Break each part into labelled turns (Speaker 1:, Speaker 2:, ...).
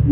Speaker 1: Hi,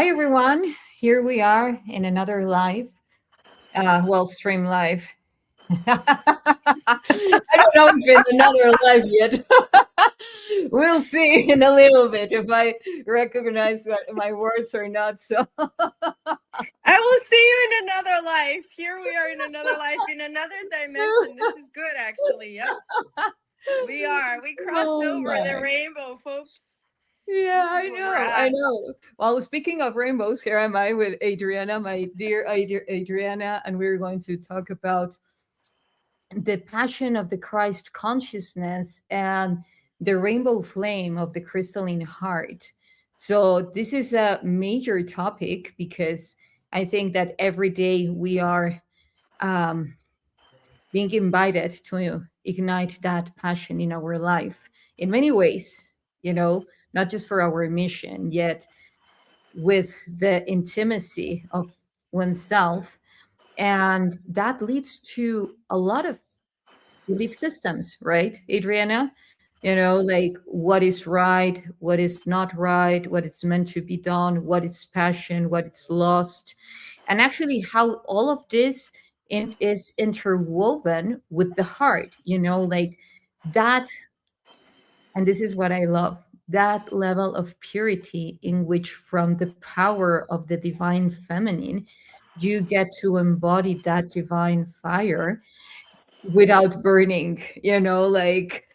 Speaker 1: everyone. Here we are in another live, stream live. I don't know if in another live yet. We'll see in a little bit if I recognize my words or not. So
Speaker 2: I will see you in another life. Here we are in another life, in another dimension. This is good, actually. Yep. We are. We crossed over the rainbow, folks.
Speaker 1: Yeah, I know. Well, speaking of rainbows, here am I with Adriana, my dear Adriana, and we're going to talk about the passion of the Kryst consciousness and the rainbow flame of the crystalline heart. So this is a major topic because I think that every day we are um, being invited to ignite that passion in our life in many ways, not just for our mission, yet with the intimacy of oneself. And that leads to a lot of belief systems, right, Adriana? Like what is right, what is not right, what is meant to be done, what is passion, what is lost, and actually how all of this is interwoven with the heart, like that. And this is what I love, that level of purity in which, from the power of the divine feminine, you get to embody that divine fire without burning, like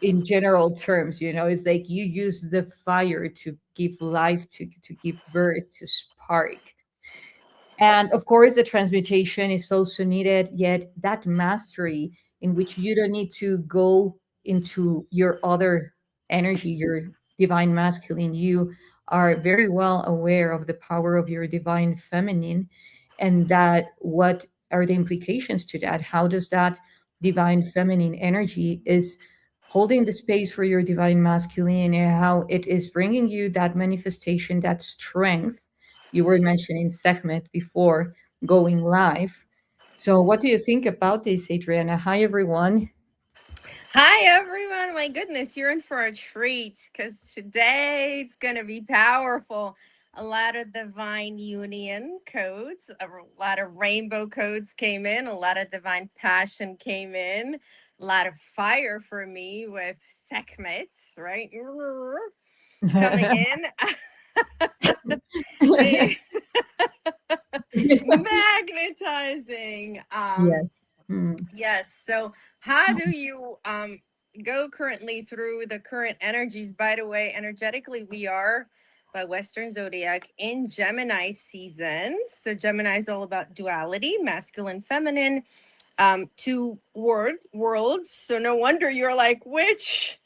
Speaker 1: in general terms, it's like you use the fire to give life, to give birth, to spark. And of course, the transmutation is also needed, yet that mastery in which you don't need to go into your other energy, your divine masculine. You are very well aware of the power of your divine feminine, and that what are the implications to that? How does that divine feminine energy is holding the space for your divine masculine, and how it is bringing you that manifestation, that strength you were mentioning segment before going live. So what do you think about this, Adriana? Hi, everyone.
Speaker 2: Hi, everyone. My goodness, you're in for a treat because today it's going to be powerful. A lot of divine union codes, a lot of rainbow codes came in, a lot of divine passion came in, a lot of fire for me with segments, right? Coming in. Magnetizing.
Speaker 1: Yes.
Speaker 2: Yes. So how do you go currently through the current energies? By the way, energetically, we are by Western Zodiac in Gemini season. So Gemini is all about duality, masculine, feminine, two worlds. So no wonder you're like, which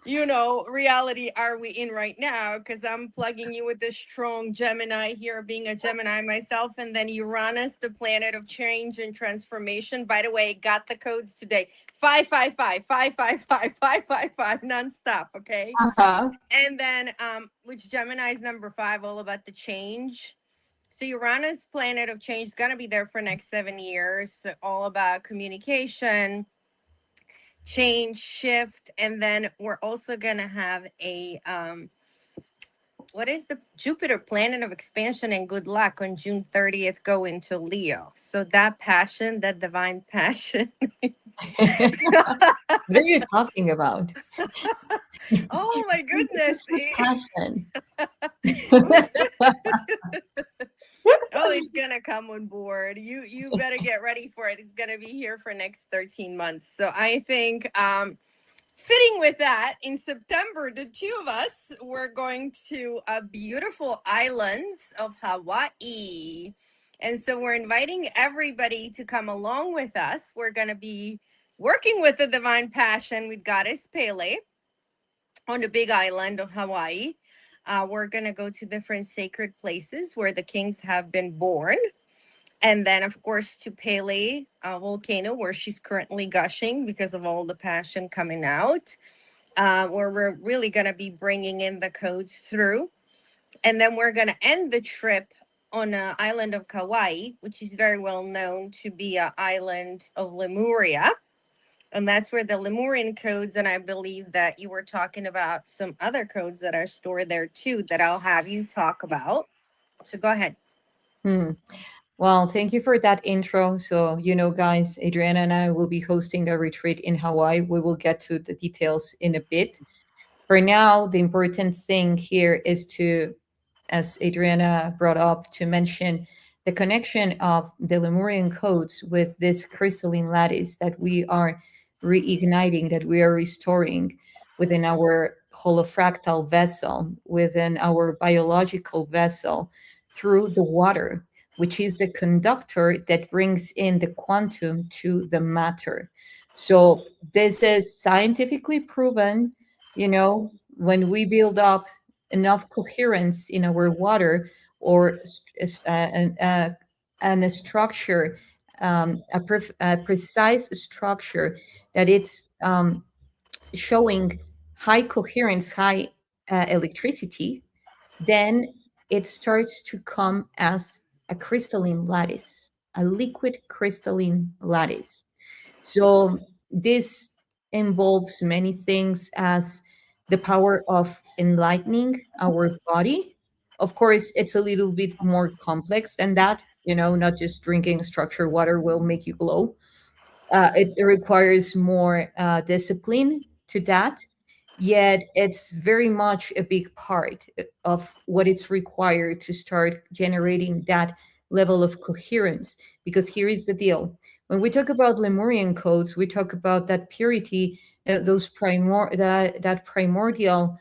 Speaker 2: reality are we in right now? Because I'm plugging you with this strong Gemini here, being a Gemini myself, and then Uranus, the planet of change and transformation. By the way, got the codes today: 555, 555, 555, nonstop. Okay,
Speaker 1: Uh-huh.
Speaker 2: and then which Gemini is number 5, all about the change. So Uranus, planet of change, is gonna be there for next 7 years. So all about communication, change, shift, and then we're also gonna have a what is the Jupiter planet of expansion and good luck on June 30th go into Leo. So that passion, that divine passion.
Speaker 1: What are you talking about?
Speaker 2: Oh my
Speaker 1: It's
Speaker 2: goodness.
Speaker 1: the passion.
Speaker 2: Oh, it's gonna come on board. You better get ready for it. It's gonna be here for next 13 months. So I think fitting with that, in September, the two of us were going to a beautiful islands of Hawaii. And so we're inviting everybody to come along with us. We're gonna be working with the divine passion with Goddess Pele on the big island of Hawaii. We're going to go to different sacred places where the kings have been born. And then, of course, to Pele volcano, where she's currently gushing because of all the passion coming out, where we're really going to be bringing in the codes through. And then we're going to end the trip on an island of Kauai, which is very well known to be an island of Lemuria. And that's where the Lemurian codes, and I believe that you were talking about some other codes that are stored there too, that I'll have you talk about. So go ahead.
Speaker 1: Hmm. Well, thank you for that intro. So, guys, Adriana and I will be hosting a retreat in Hawaii. We will get to the details in a bit. For now, the important thing here is to, as Adriana brought up, to mention the connection of the Lemurian codes with this crystalline lattice that we are reigniting, that we are restoring within our holofractal vessel, within our biological vessel, through the water, which is the conductor that brings in the quantum to the matter. So, this is scientifically proven. When we build up enough coherence in our water, or and a structure, a precise structure that it's showing high coherence, high electricity, then it starts to come as a crystalline lattice, a liquid crystalline lattice. So this involves many things, as the power of enlightening our body. Of course, it's a little bit more complex than that. Not just drinking structured water will make you glow. It requires more discipline to that. Yet it's very much a big part of what it's required to start generating that level of coherence. Because here is the deal: when we talk about Lemurian codes, we talk about that purity, that primordial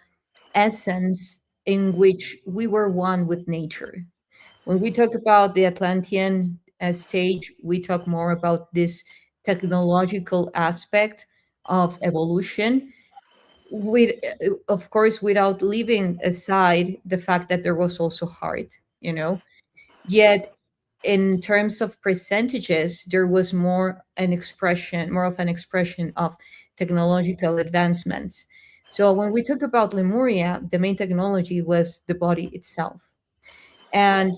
Speaker 1: essence in which we were one with nature. When we talk about the Atlantean stage, we talk more about this technological aspect of evolution, with of course, without leaving aside the fact that there was also heart. Yet, in terms of percentages, there was more of an expression of technological advancements. So when we talk about Lemuria, the main technology was the body itself. And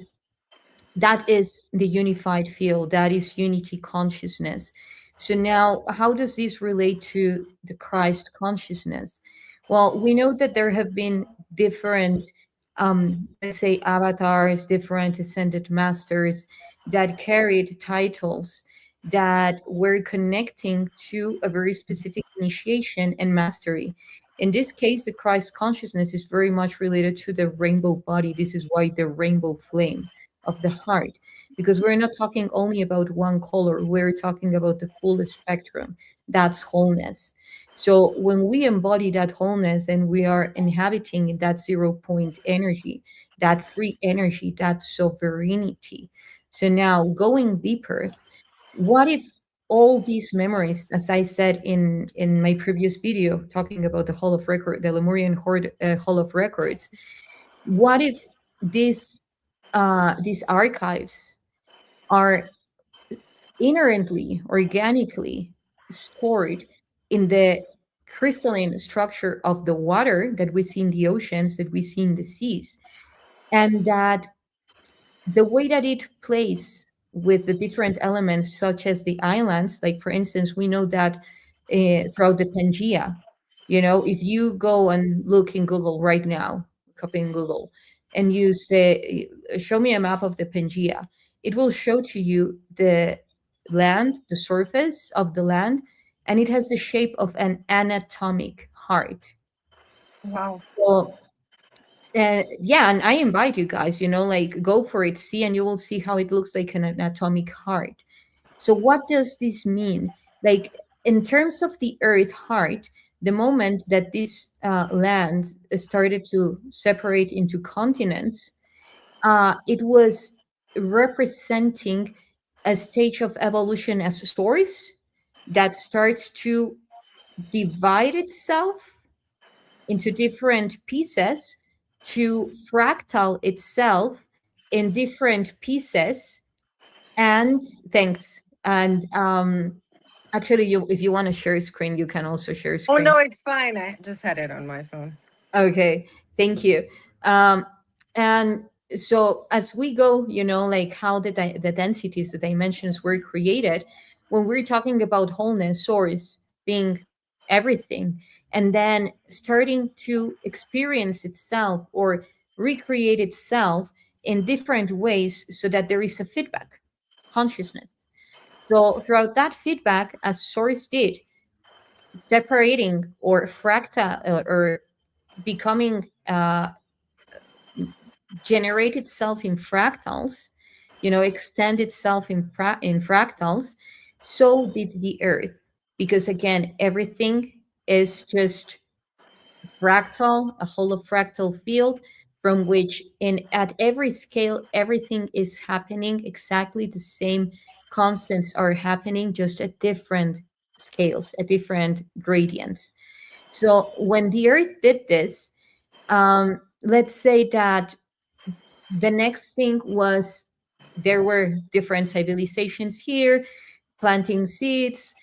Speaker 1: that is the unified field, that is unity consciousness. So now, how does this relate to the Christ consciousness? Well, we know that there have been different, let's say, avatars, different ascended masters that carried titles that were connecting to a very specific initiation and mastery. In this case, the Christ consciousness is very much related to the rainbow body. This is why the rainbow flame of the heart, because we're not talking only about one color, we're talking about the full spectrum. That's wholeness. So when we embody that wholeness, and we are inhabiting that 0 point energy, that free energy, that sovereignty. So now, going deeper, what if all these memories, as I said in my previous video talking about the Hall of Record, the Lemurian Hall of Records, what if these archives are inherently, organically stored in the crystalline structure of the water that we see in the oceans, that we see in the seas, and that the way that it plays with the different elements, such as the islands, like for instance, we know that throughout the Pangea, if you go and look in Google right now, look up in Google, and you say, show me a map of the Pangea, it will show to you the land, the surface of the land, and it has the shape of an anatomic heart.
Speaker 2: Wow.
Speaker 1: So yeah, and I invite you guys, like go for it, see, and you will see how it looks like an atomic heart. So, what does this mean? Like, in terms of the Earth heart, the moment that this land started to separate into continents, it was representing a stage of evolution as a source that starts to divide itself into different pieces to fractal itself in different pieces. And thanks. And actually, if you want to share screen, you can also share
Speaker 2: Oh
Speaker 1: screen.
Speaker 2: no, it's fine. I just had it on my phone.
Speaker 1: Okay, thank you. Um, and so as we go, like how the densities, the dimensions were created, when we're talking about wholeness, source being everything, and then starting to experience itself or recreate itself in different ways so that there is a feedback consciousness. So throughout that feedback, as source did, separating or fractal or becoming generate itself in fractals, extend itself in fractals, so did the earth. Because again, everything is just fractal, a holofractal field from which in at every scale everything is happening exactly the same, constants are happening just at different scales, at different gradients. So when the earth did this, let's say that the next thing was there were different civilizations here planting seeds,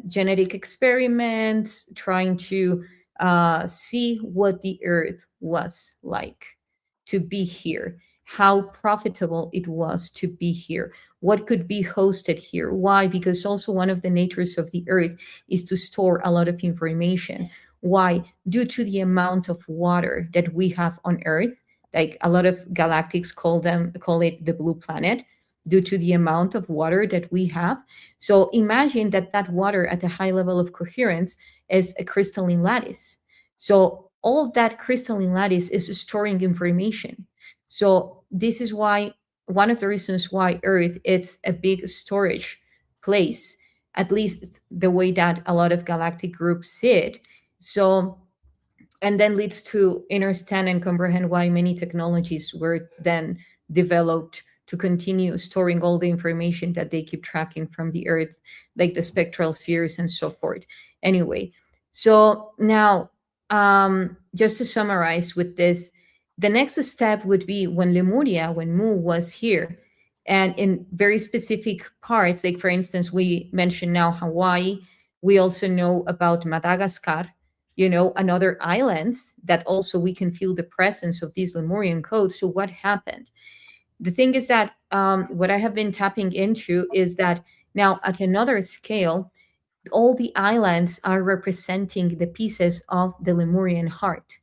Speaker 1: genetic experiments, trying to see what the earth was like to be here, how profitable it was to be here, what could be hosted here. Why? Because also one of the natures of the earth is to store a lot of information. Why? Due to the amount of water that we have on earth, like a lot of galactics call it the blue planet, due to the amount of water that we have. So imagine that that water at a high level of coherence is a crystalline lattice. So all that crystalline lattice is storing information. So this is why one of the reasons why Earth it's a big storage place, at least the way that a lot of galactic groups see it. So and then leads to understand and comprehend why many technologies were then developed to continue storing all the information that they keep tracking from the earth, like the spectral spheres and so forth. Anyway, so now just to summarize with this, the next step would be when Lemuria, when Mu was here, and in very specific parts, like for instance, we mentioned now Hawaii, we also know about Madagascar, and other islands that also we can feel the presence of these Lemurian codes. So what happened? The thing is that what I have been tapping into is that now at another scale, all the islands are representing the pieces of the Lemurian heart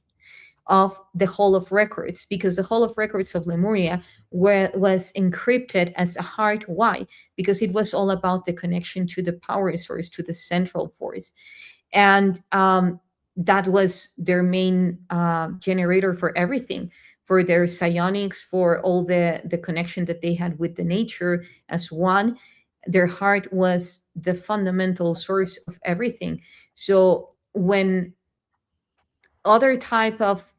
Speaker 1: of the Hall of Records, because the Hall of Records of Lemuria was encrypted as a heart. Why? Because it was all about the connection to the power source, to the central force. And that was their main generator for everything, for their psionics, for all the connection that they had with the nature as one. Their heart was the fundamental source of everything. So when other type of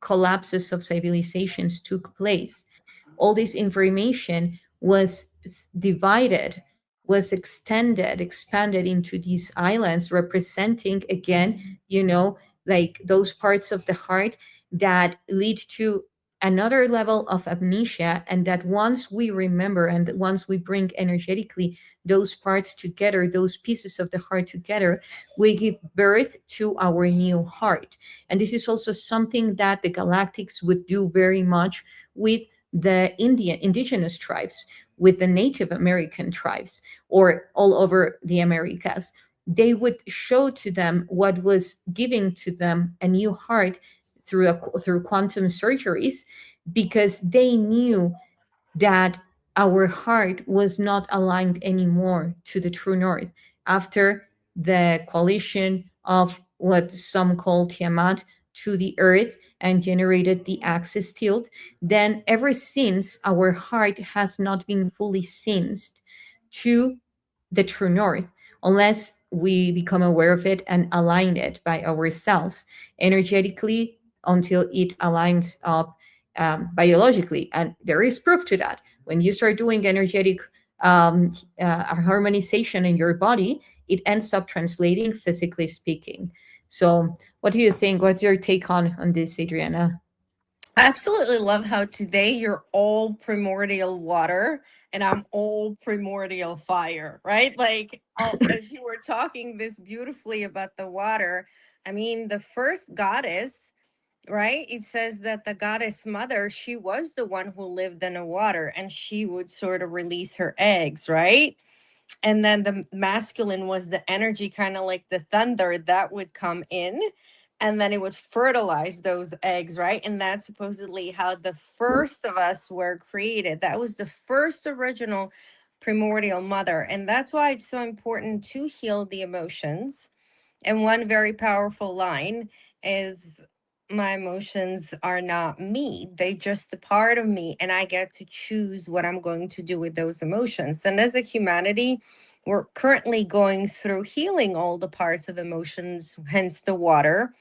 Speaker 1: collapses of civilizations took place, all this information was divided, was extended, expanded into these islands, representing again, like those parts of the heart that lead to another level of amnesia. And that once we remember and once we bring energetically those parts together, those pieces of the heart together, we give birth to our new heart. And this is also something that the galactics would do very much with the indigenous tribes, with the Native American tribes, or all over the Americas. They would show to them what was giving to them a new heart through quantum surgeries, because they knew that our heart was not aligned anymore to the true north after the coalition of what some call Tiamat to the earth and generated the axis tilt. Then ever since, our heart has not been fully synced to the true north unless we become aware of it and align it by ourselves energetically until it aligns up biologically. And there is proof to that. When you start doing energetic harmonization in your body, it ends up translating physically speaking. So, what do you think? What's your take on this, Adriana?
Speaker 2: I absolutely love how today you're all primordial water and I'm all primordial fire, right? Like, as you were talking this beautifully about the water, I mean, the first goddess, right? It says that the goddess mother, she was the one who lived in the water and she would sort of release her eggs, right? And then the masculine was the energy, kind of like the thunder that would come in, and then it would fertilize those eggs, right? And that's supposedly how the first of us were created. That was the first original primordial mother. And that's why it's so important to heal the emotions. And one very powerful line is, my emotions are not me. They just a part of me, and I get to choose what I'm going to do with those emotions. And as a humanity, we're currently going through healing all the parts of emotions, hence the water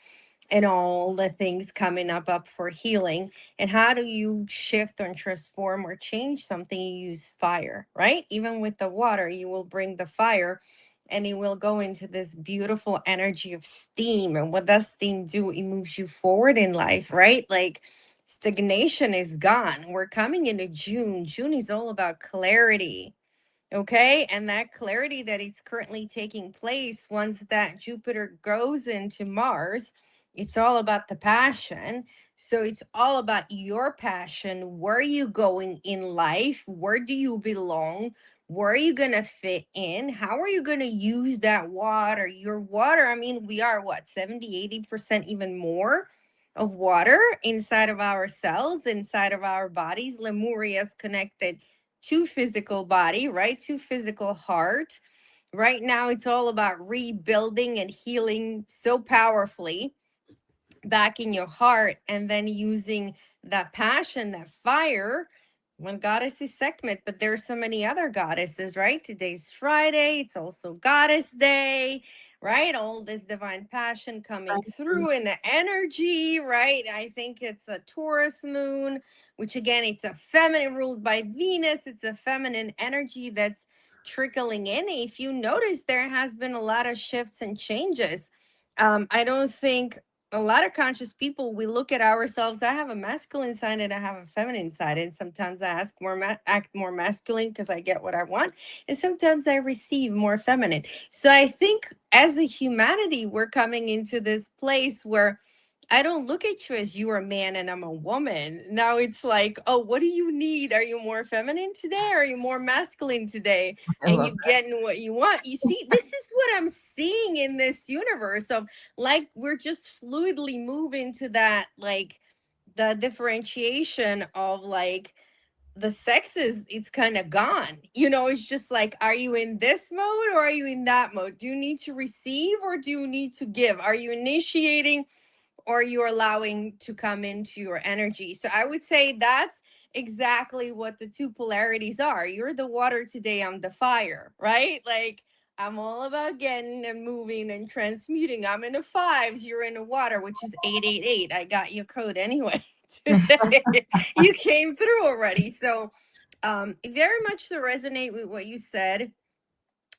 Speaker 2: and all the things coming up for healing. And how do you shift and transform or change something? You use fire, right? Even with the water, you will bring the fire and it will go into this beautiful energy of steam. And what does steam do? It moves you forward in life, right? Like, stagnation is gone. We're coming into June. June is all about clarity. Okay. And that clarity that is currently taking place once that Jupiter goes into Mars, it's all about the passion. So it's all about your passion. Where are you going in life? Where do you belong? Where are you going to fit in? How are you going to use that water? Your water, I mean, we are what, 70, 80%, even more of water inside of our cells, inside of our bodies. Lemuria is connected to physical body, right? To physical heart. Right now, it's all about rebuilding and healing so powerfully back in your heart, and then using that passion, that fire. One goddess is Sekhmet, but there's so many other goddesses, right? Today's Friday, it's also Goddess Day, right? All this divine passion coming through in the energy, right? I think it's a Taurus moon, which again, it's a feminine ruled by Venus. It's a feminine energy that's trickling in. If you notice, there has been a lot of shifts and changes. I don't think a lot of conscious people, we look at ourselves. I have a masculine side and I have a feminine side, and sometimes I act more masculine because I get what I want, and sometimes I receive more feminine. So I think as a humanity, we're coming into this place where I don't look at you as you are a man and I'm a woman. Now it's like, oh, what do you need? Are you more feminine today? Are you more masculine today?
Speaker 1: I
Speaker 2: And
Speaker 1: love
Speaker 2: you getting what you want. You see, this is what I'm seeing in this universe of, like, we're just fluidly moving to that, like, the differentiation of, like, the sexes, it's kind of gone. It's just like, are you in this mode or are you in that mode? Do you need to receive or do you need to give? Are you initiating or you're allowing to come into your energy? So I would say that's exactly what the two polarities are. You're the water today, I'm the fire, right? Like, I'm all about getting and moving and transmuting. I'm in the fives, you're in the water, which is 888. I got your code anyway today. You came through already. So very much to resonate with what you said.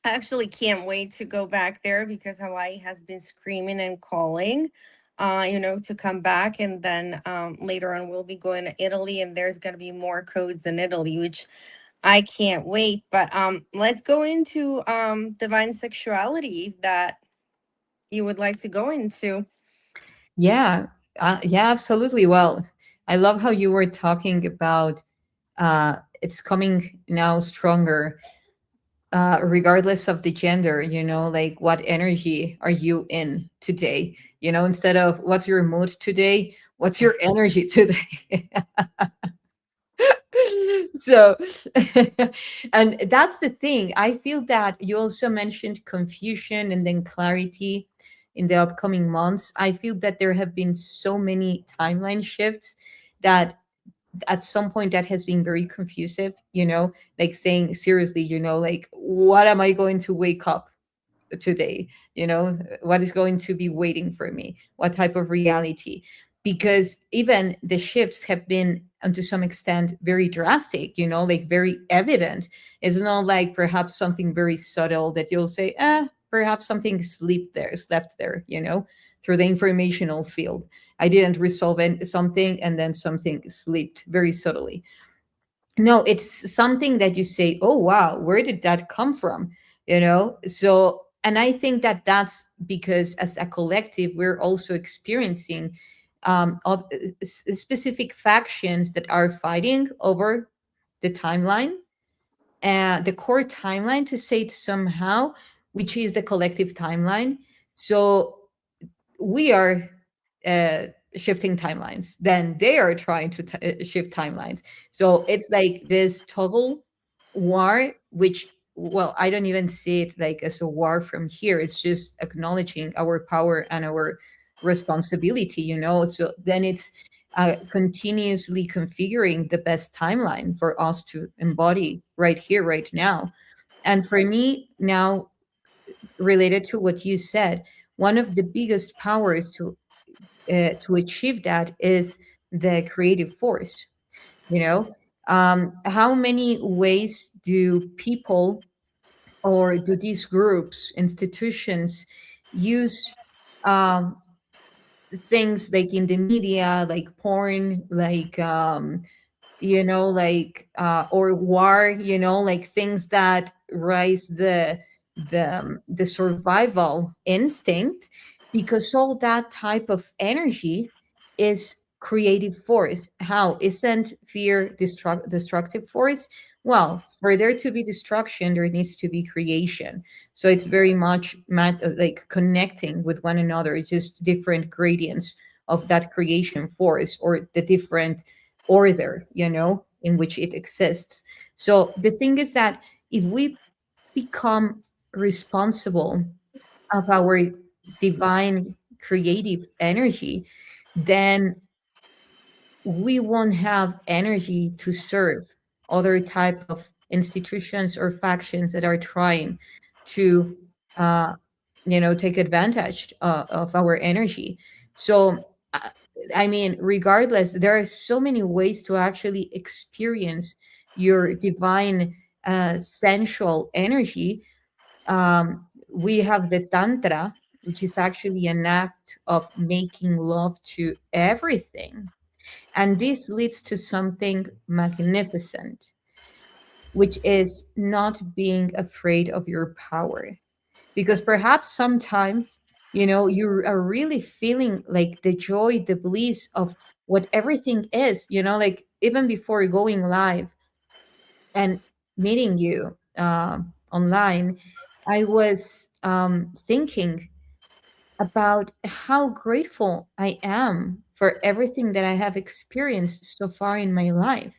Speaker 2: I actually can't wait to go back there because Hawaii has been screaming and calling, to come back. And then later on, we'll be going to Italy, and there's going to be more codes in Italy, which I can't wait. But let's go into divine sexuality that you would like to go into.
Speaker 1: Yeah, yeah, absolutely. Well, I love how you were talking about it's coming now stronger, regardless of the gender, like what energy are you in today? Instead of what's your mood today, what's your energy today? So, and that's the thing. I feel that you also mentioned confusion and then clarity in the upcoming months. I feel that there have been so many timeline shifts that at some point that has been very confusive, like saying seriously, like what am I going to wake up today? What is going to be waiting for me? What type of reality? Because even the shifts have been, and to some extent, very drastic, like very evident. It's not like perhaps something very subtle that you'll say, perhaps something slept there, through the informational field. I didn't resolve something and then something slipped very subtly. No, it's something that you say, oh wow, where did that come from? So, and I think that that's because as a collective we're also experiencing specific factions that are fighting over the timeline, the core timeline, to say it somehow, which is the collective timeline. So we are uh, shifting timelines, then they are trying to shift timelines. So it's like this toggle war, which, well, I don't even see it like as a war from here. It's just acknowledging our power and our responsibility, so then it's continuously configuring the best timeline for us to embody right here, right now. And for me now, related to what you said, one of the biggest powers to achieve that is the creative force. You know, how many ways do people, or do these groups, institutions, use um, things like in the media, like porn, like or war, like things that rise the survival instinct, because all that type of energy is creative force. How isn't fear destructive force? Well, for there to be destruction there needs to be creation. So it's very much like connecting with one another, just different gradients of that creation force, or the different order, in which it exists. So the thing is that if we become responsible of our divine creative energy, then we won't have energy to serve other type of institutions or factions that are trying to uh, take advantage of our energy. So I mean, regardless, there are so many ways to actually experience your divine sensual energy. We have the tantra, which is actually an act of making love to everything, and this leads to something magnificent, which is not being afraid of your power. Because perhaps sometimes, you are really feeling like the joy, the bliss of what everything is, like even before going live and meeting you online, I was thinking about how grateful I am for everything that I have experienced so far in my life.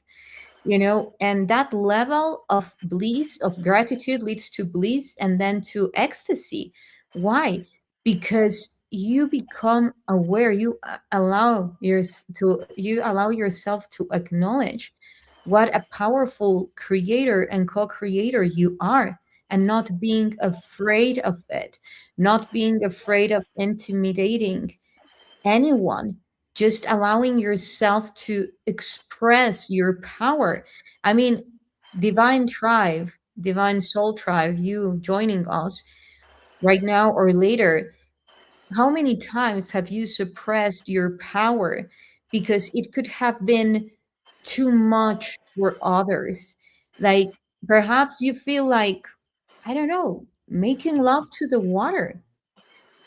Speaker 1: And that level of bliss, of gratitude, leads to bliss and then to ecstasy. Why? Because you become aware, you allow yourself to acknowledge what a powerful creator and co-creator you are, and not being afraid of it, not being afraid of intimidating anyone, just allowing yourself to express your power. I mean, divine tribe, divine soul tribe, you joining us right now or later, how many times have you suppressed your power because it could have been too much for others? Like perhaps you feel like, I don't know, making love to the water,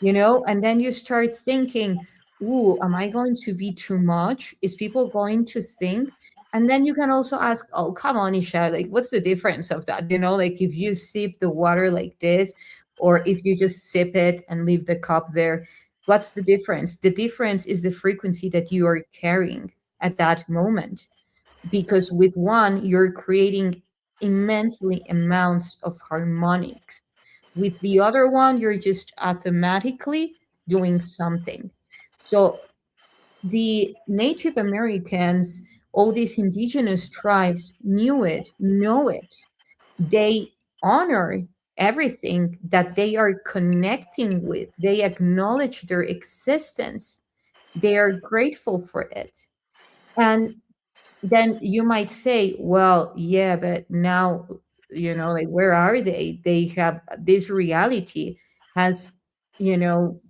Speaker 1: and then you start thinking, ooh, am I going to be too much? Is people going to think And then you can also ask, oh, come on, Isha, like, what's the difference of that? Like if you sip the water like this, or if you just sip it and leave the cup there, what's the difference? The difference is the frequency that you are carrying at that moment. Because with one, you're creating immensely amounts of harmonics. With the other one, you're just automatically doing something. So the Native Americans, all these indigenous tribes knew it, know it. They honor everything that they are connecting with. They acknowledge their existence. They are grateful for it. And then you might say, well, yeah, but now, like, where are they? They have this reality has, you know,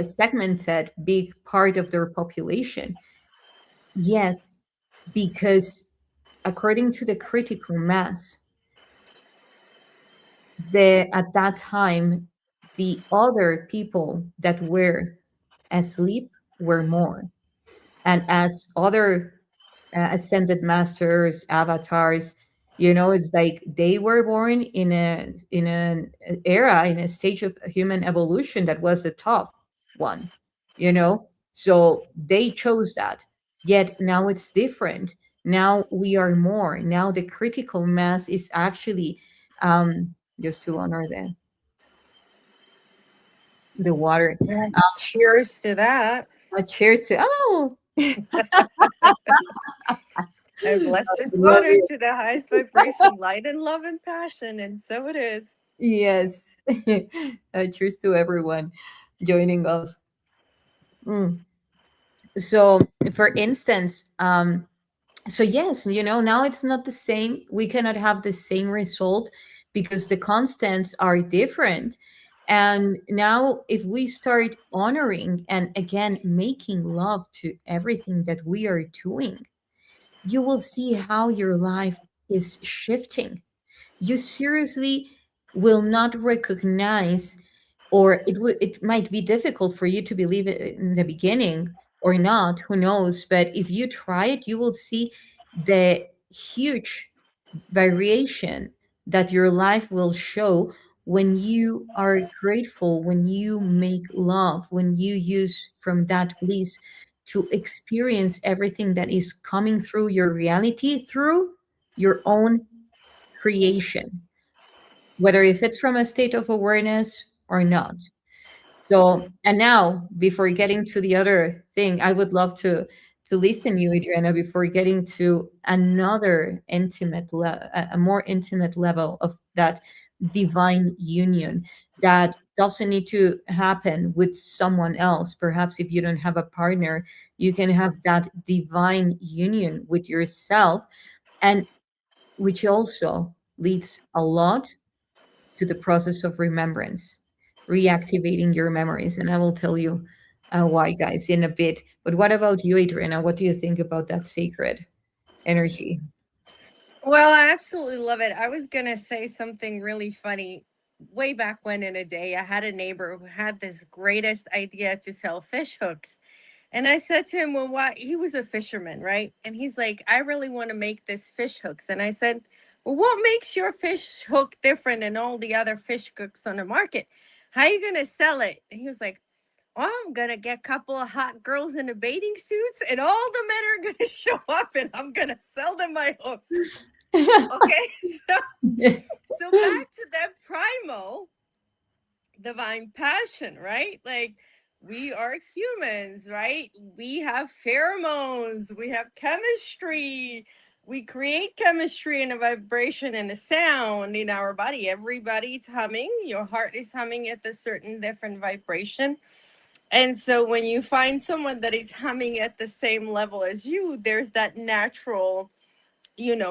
Speaker 1: segmented big part of their population. Yes, because according to the critical mass, at that time, the other people that were asleep were more. And as other ascended masters, avatars, it's like they were born in an era, in a stage of human evolution that was the top one, so they chose that. Yet now it's different. Now we are more. Now the critical mass is actually, just to honor the water.
Speaker 2: Yeah. Cheers to that.
Speaker 1: Cheers to, oh.
Speaker 2: I bless
Speaker 1: I
Speaker 2: this
Speaker 1: love
Speaker 2: water
Speaker 1: it.
Speaker 2: to the highest vibration, light and love and passion, and so it is.
Speaker 1: Yes. Cheers to everyone joining us. Mm. So, for instance, so yes, now it's not the same. We cannot have the same result because the constants are different. And now, if we start honoring and again making love to everything that we are doing, you will see how your life is shifting. You seriously will not recognize, or it might be difficult for you to believe it in the beginning or not, who knows, but if you try it, you will see the huge variation that your life will show when you are grateful, when you make love, when you use from that bliss to experience everything that is coming through your reality through your own creation, whether if it's from a state of awareness or not. So, and now, before getting to the other thing, I would love to listen you, Adriana, before getting to another a more intimate level of that divine union that doesn't need to happen with someone else. Perhaps if you don't have a partner, you can have that divine union with yourself, and which also leads a lot to the process of remembrance, reactivating your memories. And I will tell you why, guys, in a bit. But what about you, Adriana? What do you think about that sacred energy?
Speaker 2: Well, I absolutely love it. I was going to say something really funny. Way back when in a day, I had a neighbor who had this greatest idea to sell fish hooks. And I said to him, well, why? He was a fisherman, right? And he's like, I really want to make this fish hooks. And I said, well, what makes your fish hook different than all the other fish hooks on the market? How are you going to sell it? And he was like, oh, I'm going to get a couple of hot girls in the bathing suits, and all the men are going to show up, and I'm going to sell them my hooks. Okay. So back to that primal divine passion, right? Like, we are humans, right? We have pheromones, we have chemistry, we create chemistry and a vibration and a sound in our body. Everybody's humming, your heart is humming at a certain different vibration. And so when you find someone that is humming at the same level as you, there's that natural,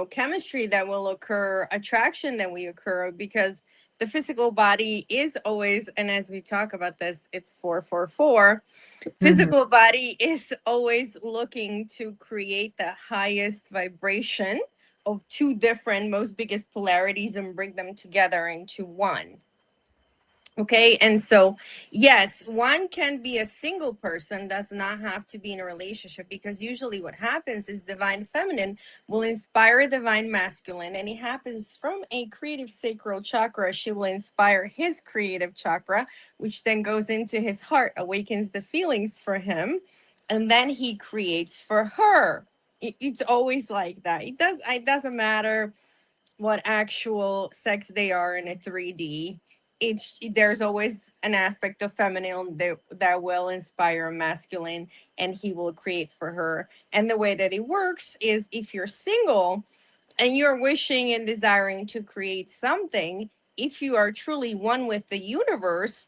Speaker 2: chemistry that will occur, attraction that will occur, because the physical body is always, and as we talk about this, it's 444.
Speaker 1: Mhm.
Speaker 2: Physical body is always looking to create the highest vibration of two different, most biggest polarities and bring them together into one. Okay, and so yes, one can be a single person, does not have to be in a relationship, because usually what happens is divine feminine will inspire divine masculine, and it happens from a creative sacral chakra. She will inspire his creative chakra, which then goes into his heart, awakens the feelings for him, and then he creates for her. It's always like that. It doesn't matter what actual sex they are in a 3D. There's always an aspect of feminine that will inspire masculine, and he will create for her. And the way that it works is, if you're single and you're wishing and desiring to create something, if you are truly one with the universe,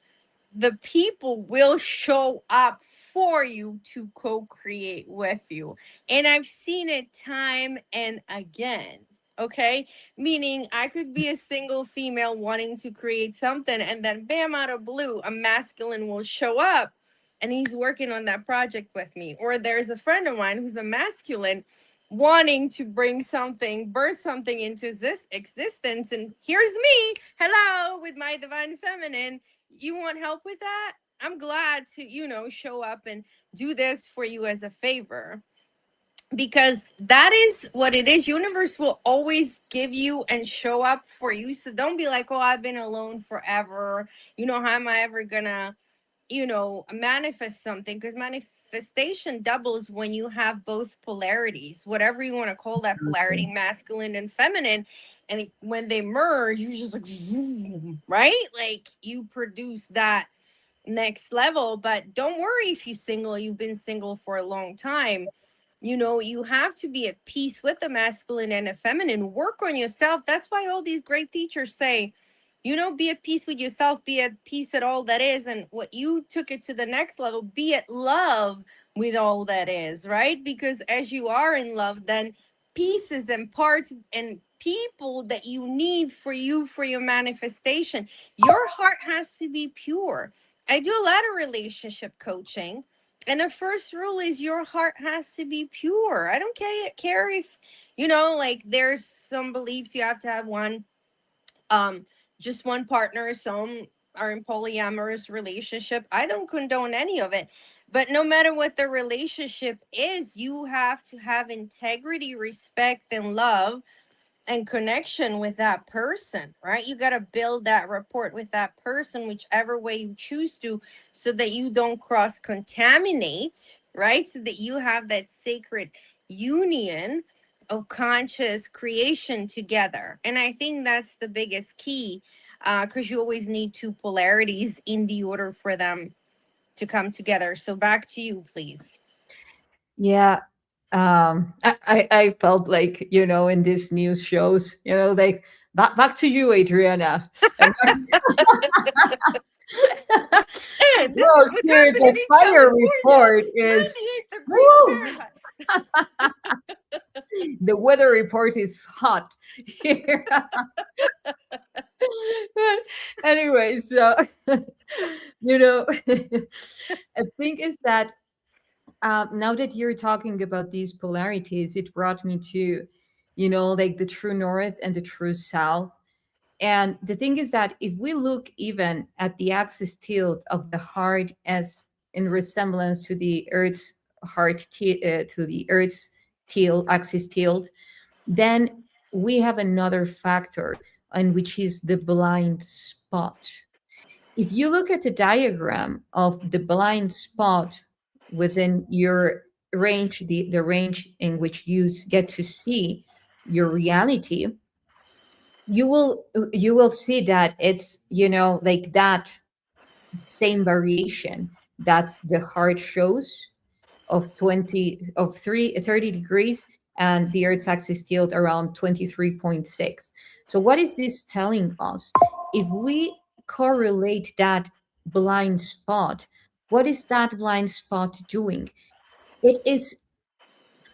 Speaker 2: the people will show up for you to co-create with you. And I've seen it time and again. Okay, meaning I could be a single female wanting to create something, and then bam, out of blue, a masculine will show up and he's working on that project with me. Or there's a friend of mine who's a masculine wanting to bring something, birth something into this existence, and here's me, hello, with my divine feminine. You want help with that? I'm glad to, show up and do this for you as a favor, because that is what it is. Universe will always give you and show up for you. So don't be like, oh, I've been alone forever. How am I ever gonna, manifest something? Because manifestation doubles when you have both polarities, whatever you want to call that polarity, masculine and feminine. And when they merge, you just like, zoom, right? Like you produce that next level. But don't worry if you're single, you've been single for a long time. You have to be at peace with the masculine and the feminine. Work on yourself. That's why all these great teachers say, be at peace with yourself, be at peace at all that is. And what you took it to the next level, be at love with all that is, right? Because as you are in love, then pieces and parts and people that you need for you, for your manifestation, your heart has to be pure. I do a lot of relationship coaching. And the first rule is your heart has to be pure. I don't care if, like there's some beliefs you have to have um just one partner. Some are in polyamorous relationship. I don't condone any of it. But no matter what the relationship is, you have to have integrity, respect, and love and connection with that person, right? You got to build that rapport with that person, whichever way you choose to, so that you don't cross contaminate, right? So that you have that sacred union of conscious creation together. And I think that's the biggest key, because you always need two polarities in the order for them to come together. So back to you, please.
Speaker 1: Yeah. I felt like, in these news shows, like back to you, Adriana. And
Speaker 2: This is
Speaker 1: well,
Speaker 2: what's
Speaker 1: here
Speaker 2: happening
Speaker 1: the
Speaker 2: in
Speaker 1: fire
Speaker 2: California.
Speaker 1: report is
Speaker 2: 98 degrees
Speaker 1: woo.
Speaker 2: Fahrenheit.
Speaker 1: The weather report is hot here. But anyway, so I think is that now that you're talking about these polarities, it brought me to, like the true north and the true south. And the thing is that if we look even at the axis tilt of the heart as in resemblance to the Earth's to the Earth's tilt, axis tilt, then we have another factor, and which is the blind spot. If you look at the diagram of the blind spot within your range, the range in which you get to see your reality, you will see that it's like that same variation that the heart shows of 30 degrees, and the Earth's axis tilt around 23.6. So what is this telling us? If we correlate that blind spot, what is that blind spot doing? It is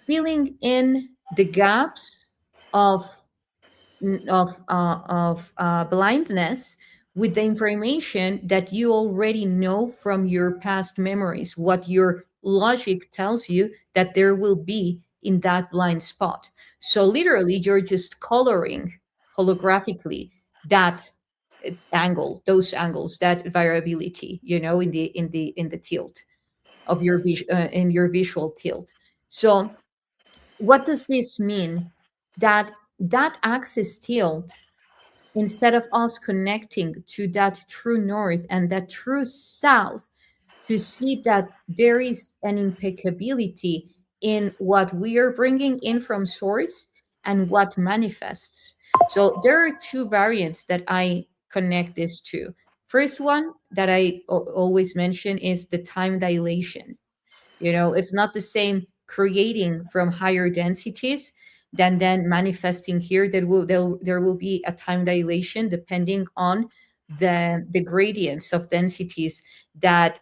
Speaker 1: filling in the gaps of blindness with the information that you already know from your past memories, what your logic tells you that there will be in that blind spot. So literally, you're just coloring holographically that angle, those angles, that variability, in the tilt of your in your visual tilt. So what does this mean? That axis tilt, instead of us connecting to that true north and that true south, to see that there is an impeccability in what we are bringing in from source and what manifests. So there are two variants that I connect this to. First one that I always mention is the time dilation. It's not the same creating from higher densities than then manifesting here. There will be a time dilation depending on the gradients of densities that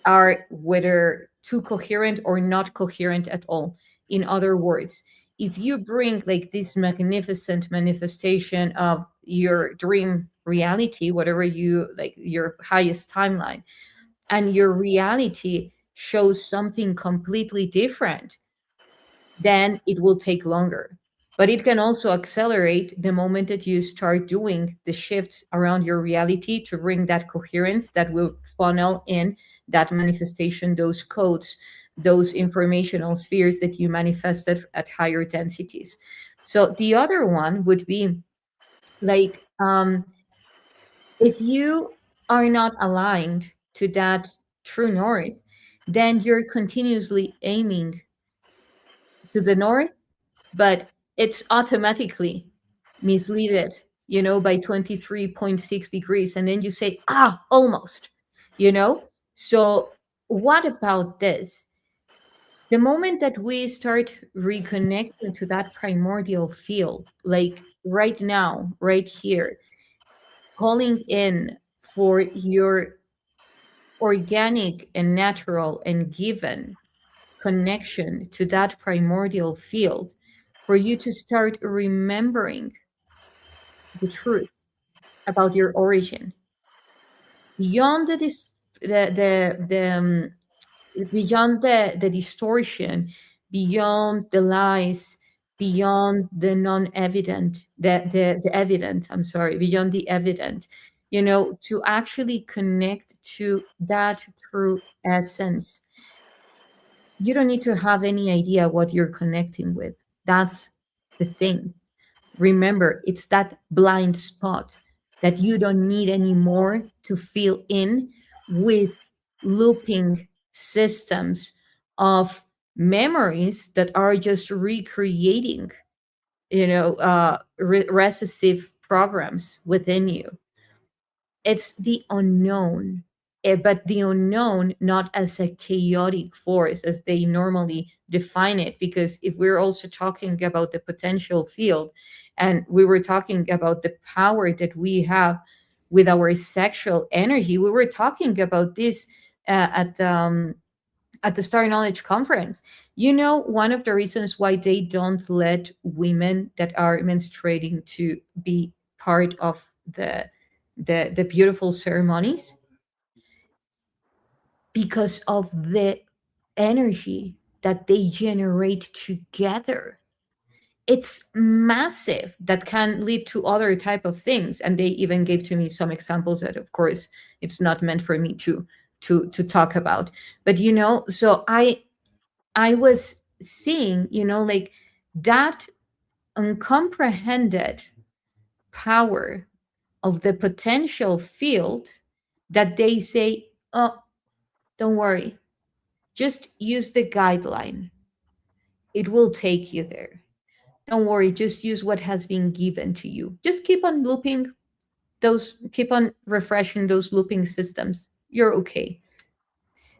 Speaker 1: are whether too coherent or not coherent at all. In other words, if you bring like this magnificent manifestation of your dream reality, whatever you like, your highest timeline, and your reality shows something completely different, then it will take longer. But it can also accelerate the moment that you start doing the shifts around your reality to bring that coherence that will funnel in that manifestation, those codes, those informational spheres that you manifested at higher densities. So the other one would be like, if you are not aligned to that true north, then you're continuously aiming to the north, but it's automatically misleaded, by 23.6 degrees. And then you say, almost, you know? So, what about this? The moment that we start reconnecting to that primordial field, like right now, right here, calling in for your organic and natural and given connection to that primordial field, for you to start remembering the truth about your origin beyond beyond the distortion, beyond the lies, beyond the non-evident, the evident, I'm sorry, beyond the evident, to actually connect to that true essence. You don't need to have any idea what you're connecting with. That's the thing. Remember, it's that blind spot that you don't need anymore to fill in with looping systems of memories that are just recreating, recessive programs within you. It's the unknown, but the unknown not as a chaotic force as they normally define it. Because if we're also talking about the potential field, and we were talking about the power that we have with our sexual energy, we were talking about this at the Star Knowledge Conference. One of the reasons why they don't let women that are menstruating to be part of the beautiful ceremonies, because of the energy that they generate together. It's massive. That can lead to other type of things, and they even gave to me some examples that, of course, it's not meant for me to talk about. But so I was seeing, like that uncomprehended power of the potential field, that they say, oh, don't worry, just use the guideline. It will take you there. Don't worry, just use what has been given to you. Just keep on looping keep on refreshing those looping systems. You're okay.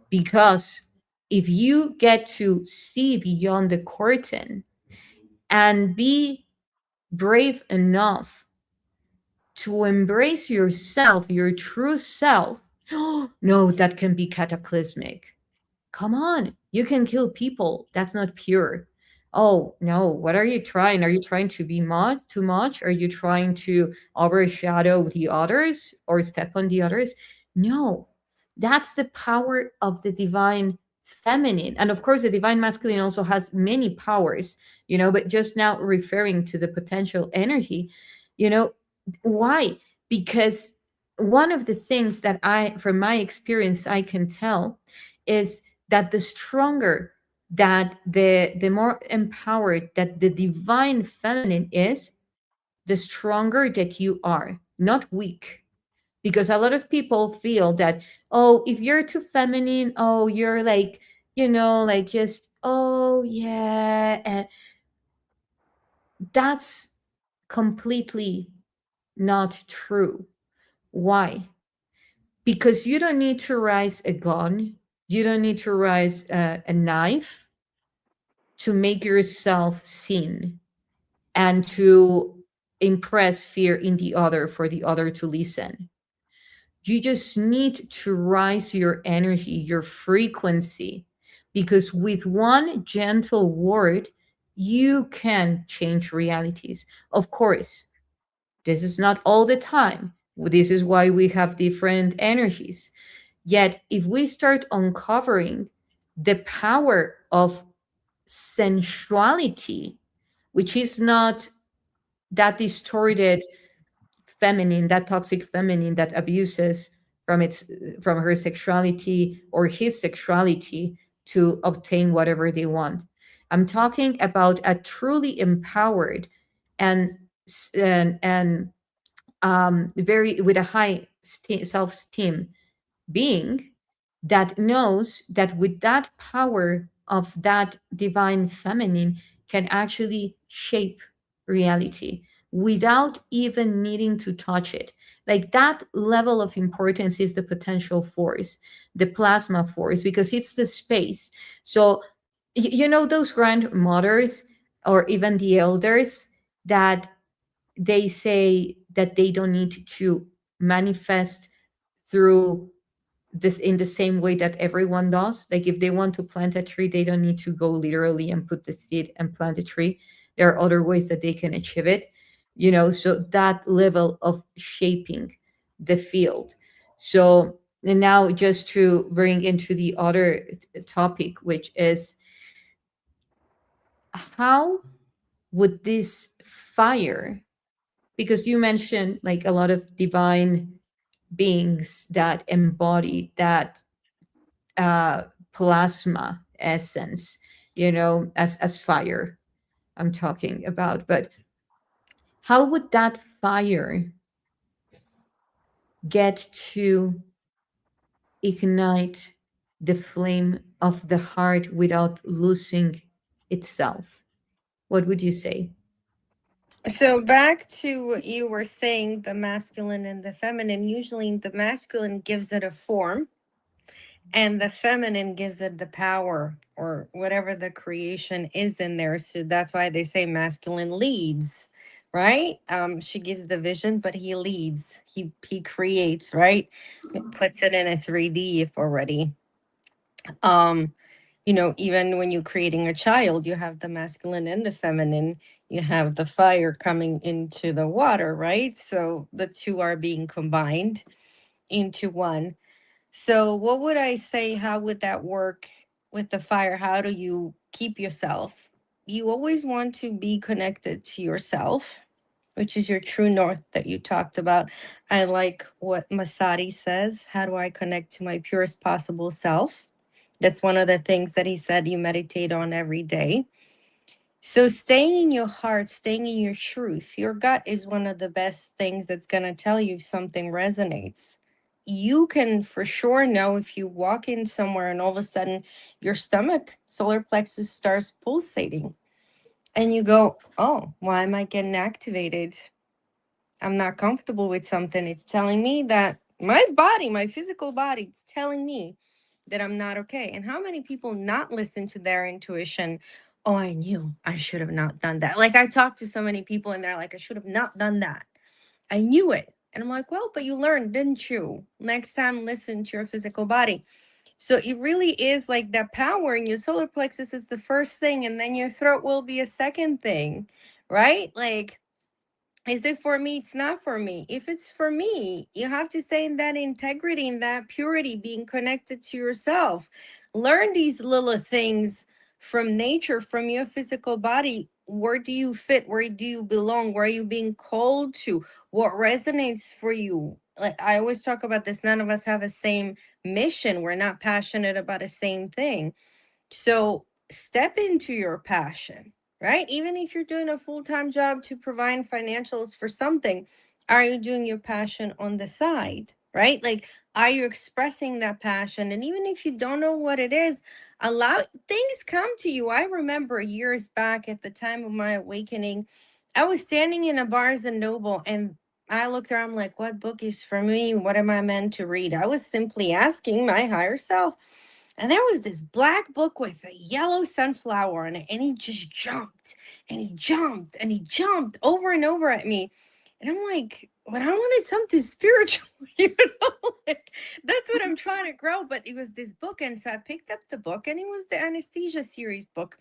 Speaker 1: Because if you get to see beyond the curtain and be brave enough to embrace yourself, your true self, no, that can be cataclysmic. Come on, you can kill people. That's not pure. Oh, no, what are you trying? Are you trying to be too much? Are you trying to overshadow the others or step on the others? No, that's the power of the divine feminine. And of course, the divine masculine also has many powers, but just now referring to the potential energy, you know, why? because one of the things that from my experience, I can tell is that the stronger that the more empowered that the divine feminine is, the stronger that you are, not weak. Because a lot of people feel that, oh, if you're too feminine, oh, you're like, like just, oh, yeah. And that's completely not true. Why? Because you don't need to rise a gun, you don't need to rise a knife to make yourself seen and to impress fear in the other for the other to listen. You just need to rise your energy, your frequency, because with one gentle word, you can change realities. Of course, this is not all the time. This is why we have different energies. Yet, if we start uncovering the power of sensuality, which is not that distorted feminine, that toxic feminine that abuses from her sexuality or his sexuality to obtain whatever they want. I'm talking about a truly empowered and very with a high self-esteem being that knows that with that power of that divine feminine can actually shape reality without even needing to touch it. Like that level of importance is the potential force, the plasma force, because it's the space. So, those grandmothers or even the elders that they say that they don't need to manifest through this in the same way that everyone does. Like if they want to plant a tree, they don't need to go literally and put the seed and plant a tree. There are other ways that they can achieve it, so that level of shaping the field. So, and now just to bring into the other topic, which is how would this fire, because you mentioned like a lot of divine beings that embody that uh, plasma essence, as fire I'm talking about. But how would that fire get to ignite the flame of the heart without losing itself? What would you say?
Speaker 2: So back to what you were saying, the masculine and the feminine. Usually the masculine gives it a form and the feminine gives it the power or whatever the creation is in there. So that's why they say masculine leads, right? She gives the vision, but he leads. He creates, right? Puts it in a 3D if already. Um, even when you're creating a child, you have the masculine and the feminine. You have the fire coming into the water, right? So the two are being combined into one. So, what would I say? How would that work with the fire? How do you keep yourself? You always want to be connected to yourself, which is your true north that you talked about. I like what Masadi says. How do I connect to my purest possible self? That's one of the things that he said you meditate on every day. So, staying in your heart, staying in your truth, your gut is one of the best things that's going to tell you if something resonates. You can for sure know if you walk in somewhere and all of a sudden your stomach, solar plexus starts pulsating, and you go, oh, why am I getting activated? I'm not comfortable with something. It's telling me that my body, my physical body, it's telling me that I'm not okay. And how many people not listen to their intuition? Oh, I knew I should have not done that. Like I talked to so many people and they're like, I should have not done that. I knew it. And I'm like, well, but you learned, didn't you? Next time, listen to your physical body. So it really is like that power in your solar plexus is the first thing, and then your throat will be a second thing, right? Like, is it for me? It's not for me. If it's for me, you have to stay in that integrity, in that purity, being connected to yourself. Learn these little things from nature, from your physical body. where do you fit? Where do you belong? Where are you being called to? What resonates for you? Like I always talk about this, none of us have the same mission. We're not passionate about the same thing. So step into your passion, right? Even if you're doing a full-time job to provide financials for something, are you doing your passion on the side, right? Like, are you expressing that passion? And even if you don't know what it is, allow things come to you. I remember years back at the time of my awakening, I was standing in a Barnes and Noble and I looked around, I'm like, what book is for me? What am I meant to read? I was simply asking my higher self, and there was this black book with a yellow sunflower on it, and he just jumped and he jumped and he jumped over and over at me. And I'm like, but I wanted something spiritual, like that's what I'm trying to grow. But it was this book, and so I picked up the book, and it was the Anesthesia series book,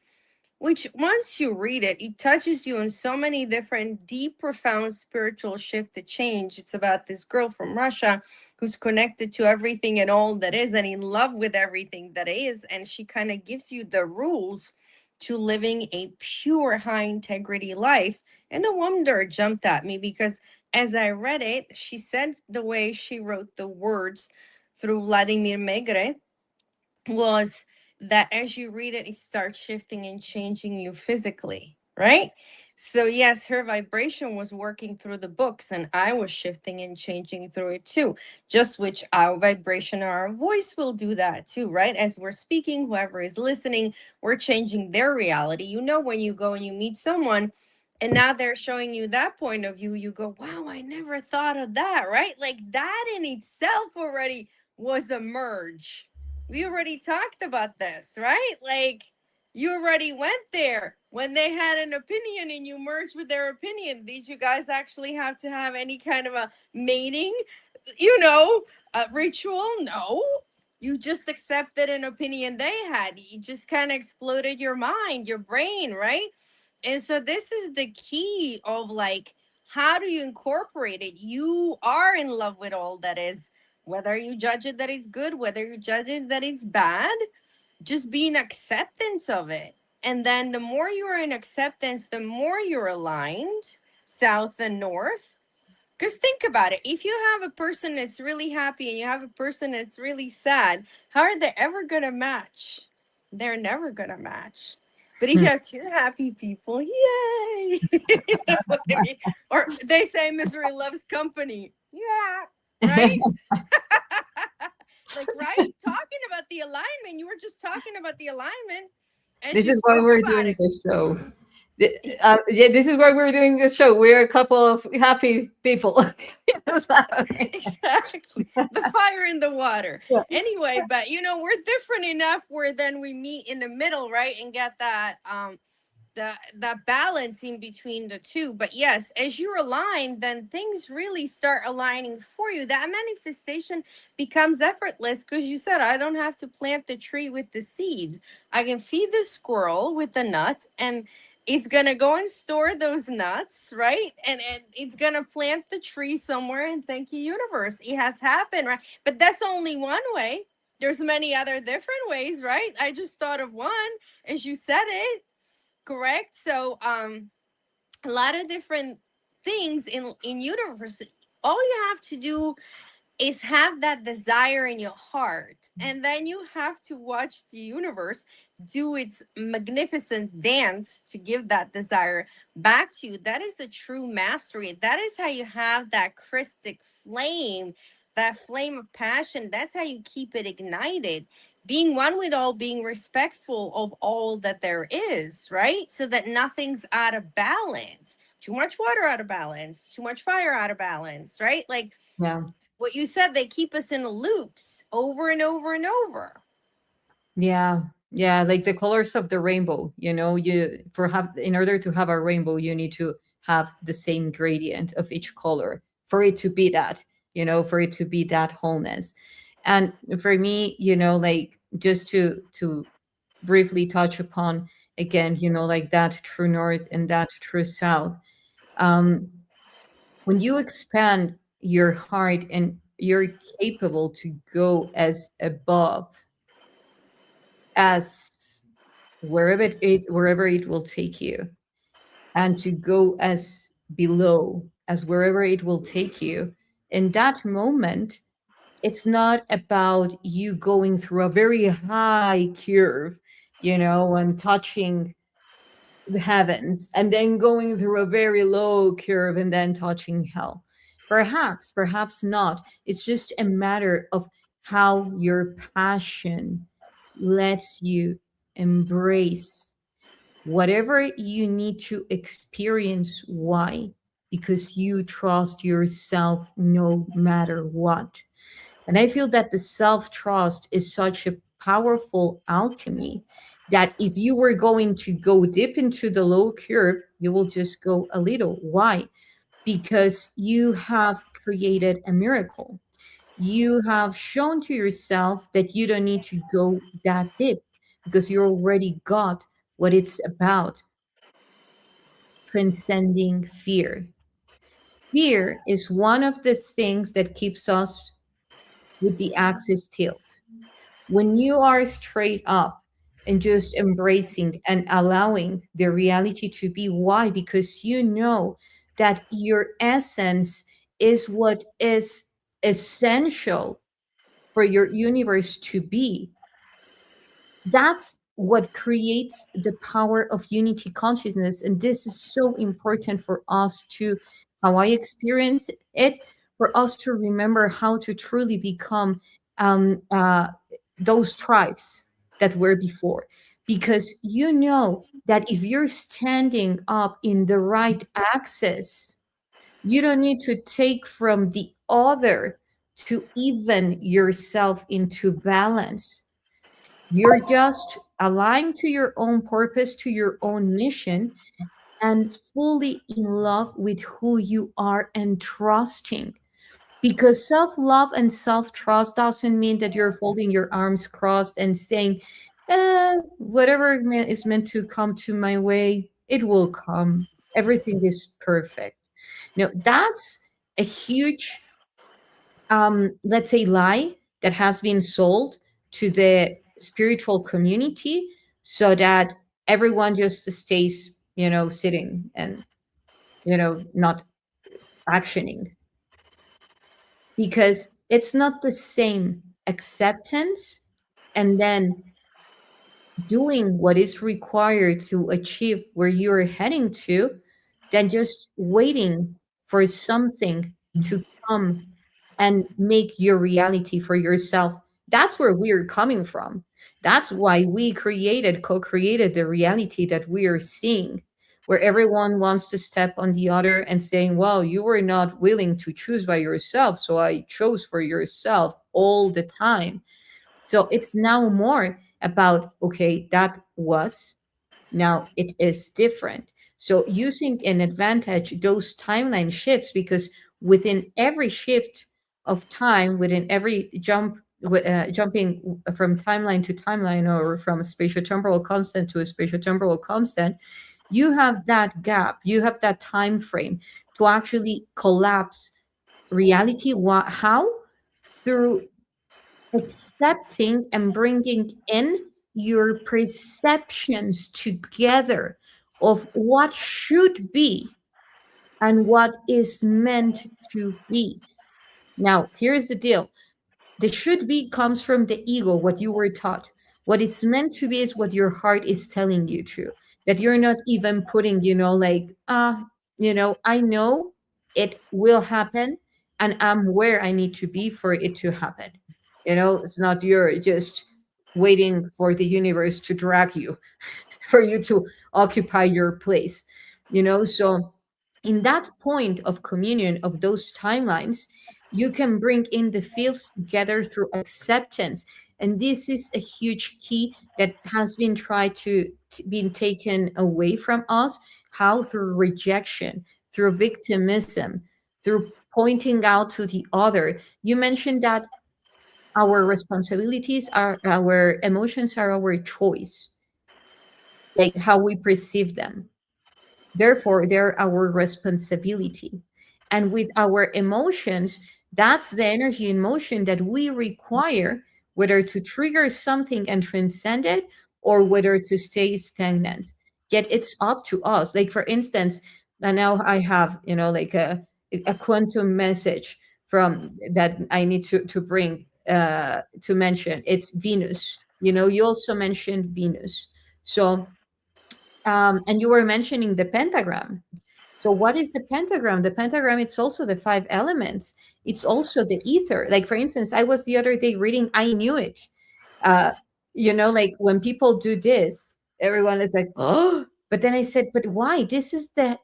Speaker 2: which once you read it, it touches you on so many different deep, profound spiritual shift to change. It's about this girl from Russia who's connected to everything and all that is and in love with everything that is. And she kind of gives you the rules to living a pure, high integrity life. And no wonder it jumped at me, because as I read it, she said the way she wrote the words through Vladimir Megre was that as you read it, it starts shifting and changing you physically, right? So, yes, her vibration was working through the books, and I was shifting and changing through it too. Just which our vibration or our voice will do that too, right? As we're speaking, whoever is listening, we're changing their reality. You know, when you go and you meet someone, and now they're showing you that point of view, you go, wow, I never thought of that, right? Like that in itself already was a merge. We already talked about this, right? Like you already went there when they had an opinion and you merged with their opinion. Did you guys actually have to have any kind of a mating, a ritual? No. You just accepted an opinion they had. You just kind of exploded your mind, your brain, right? And so this is the key of like, how do you incorporate it? You are in love with all that is, whether you judge it that it's good, whether you judge it that it's bad, just be in acceptance of it. And then the more you are in acceptance, the more you're aligned, south and north. Because think about it. If you have a person that's really happy and you have a person that's really sad, how are they ever going to match? They're never going to match. But if you have two happy people, yay! You know what I mean? Or they say misery loves company. Yeah, right? Like, right? Talking about the alignment. You were just talking about the alignment and
Speaker 1: This
Speaker 2: she
Speaker 1: is why
Speaker 2: spoke
Speaker 1: we're
Speaker 2: about
Speaker 1: doing
Speaker 2: it.
Speaker 1: this show. Yeah, this is why we're doing this show. We're a couple of happy people.
Speaker 2: Exactly. The fire in the water. Anyway, but we're different enough where then we meet in the middle, right? And get that balance in between the two. But yes, as you're aligned, then things really start aligning for you. That manifestation becomes effortless because you said, I don't have to plant the tree with the seeds. I can feed the squirrel with the nut, and it's gonna go and store those nuts, right? And it's gonna plant the tree somewhere, and thank you, universe. It has happened, right? But that's only one way. There's many other different ways, right? I just thought of one as you said it. Correct. So a lot of different things in universe. All you have to do is have that desire in your heart, and then you have to watch the universe do its magnificent dance to give that desire back to you. That is a true mastery. That is how you have that Christic flame, that flame of passion. That's how you keep it ignited, being one with all, being respectful of all that there is, right? So that nothing's out of balance. Too much water out of balance, too much fire out of balance, right? Like
Speaker 1: Yeah.
Speaker 2: what you said, they keep us in loops over and over and over.
Speaker 1: Yeah. Yeah, like the colors of the rainbow, you for have in order to have a rainbow, you need to have the same gradient of each color for it to be that, for it to be that wholeness. And for me, like just to briefly touch upon again, like that true north and that true south. Um, when you expand your heart and you're capable to go as above as wherever it will take you, and to go as below as wherever it will take you. In that moment, it's not about you going through a very high curve, and touching the heavens and then going through a very low curve and then touching hell. Perhaps, perhaps not. It's just a matter of how your passion lets you embrace whatever you need to experience. Why? Because you trust yourself no matter what. And I feel that the self trust is such a powerful alchemy that if you were going to go deep into the low curve, you will just go a little. Why? Because you have created a miracle. You have shown to yourself that you don't need to go that deep because you already got what it's about, transcending fear. Fear is one of the things that keeps us with the axis tilt. When you are straight up and just embracing and allowing the reality to be, why? Because you know that your essence is what is essential for your universe to be. That's what creates the power of unity consciousness. And this is so important for us to, how I experience it, for us to remember how to truly become um, uh, those tribes that were before. Because you know that if you're standing up in the right axis, you don't need to take from the other to even yourself into balance. You're just aligned to your own purpose, to your own mission, and fully in love with who you are and trusting. Because self love and self trust doesn't mean that you're folding your arms crossed and saying, whatever is meant to come to my way, it will come. Everything is perfect. No, that's a huge let's say, lie that has been sold to the spiritual community so that everyone just stays, sitting and, not actioning. Because it's not the same acceptance and then doing what is required to achieve where you're heading to than just waiting for something to come and make your reality for yourself. That's where we're coming from. That's why we co-created the reality that we are seeing, where everyone wants to step on the other and saying, well, you were not willing to choose by yourself, so I chose for yourself all the time. So it's now more about, okay, that was, now it is different. So using an advantage those timeline shifts, because within every shift of time, within every jumping from timeline to timeline, or from a spatiotemporal constant to a spatiotemporal constant, you have that gap, you have that time frame to actually collapse reality. How? Through accepting and bringing in your perceptions together of what should be and what is meant to be. Now, here's the deal: the should be comes from the ego, what you were taught. What it's meant to be is what your heart is telling you to. That you're not even putting, like, I know it will happen and I'm where I need to be for it to happen. It's not you're just waiting for the universe to drag you, for you to occupy your place. So in that point of communion of those timelines, you can bring in the fields together through acceptance. And this is a huge key that has been tried to been taken away from us. How? Through rejection, through victimism, through pointing out to the other. You mentioned that our emotions are our choice, like how we perceive them. Therefore, they're our responsibility. And with our emotions, that's the energy in motion that we require, whether to trigger something and transcend it, or whether to stay stagnant. Yet it's up to us. Like for instance, and now I have, like a quantum message from that I need to bring to mention. It's Venus. You also mentioned Venus. So and you were mentioning the pentagram. So what is the pentagram? The pentagram, it's also the five elements. It's also the ether. Like for instance, I was the other day reading, I knew it. Uh, like when people do this, everyone is like, oh, but then I said, but why? This is the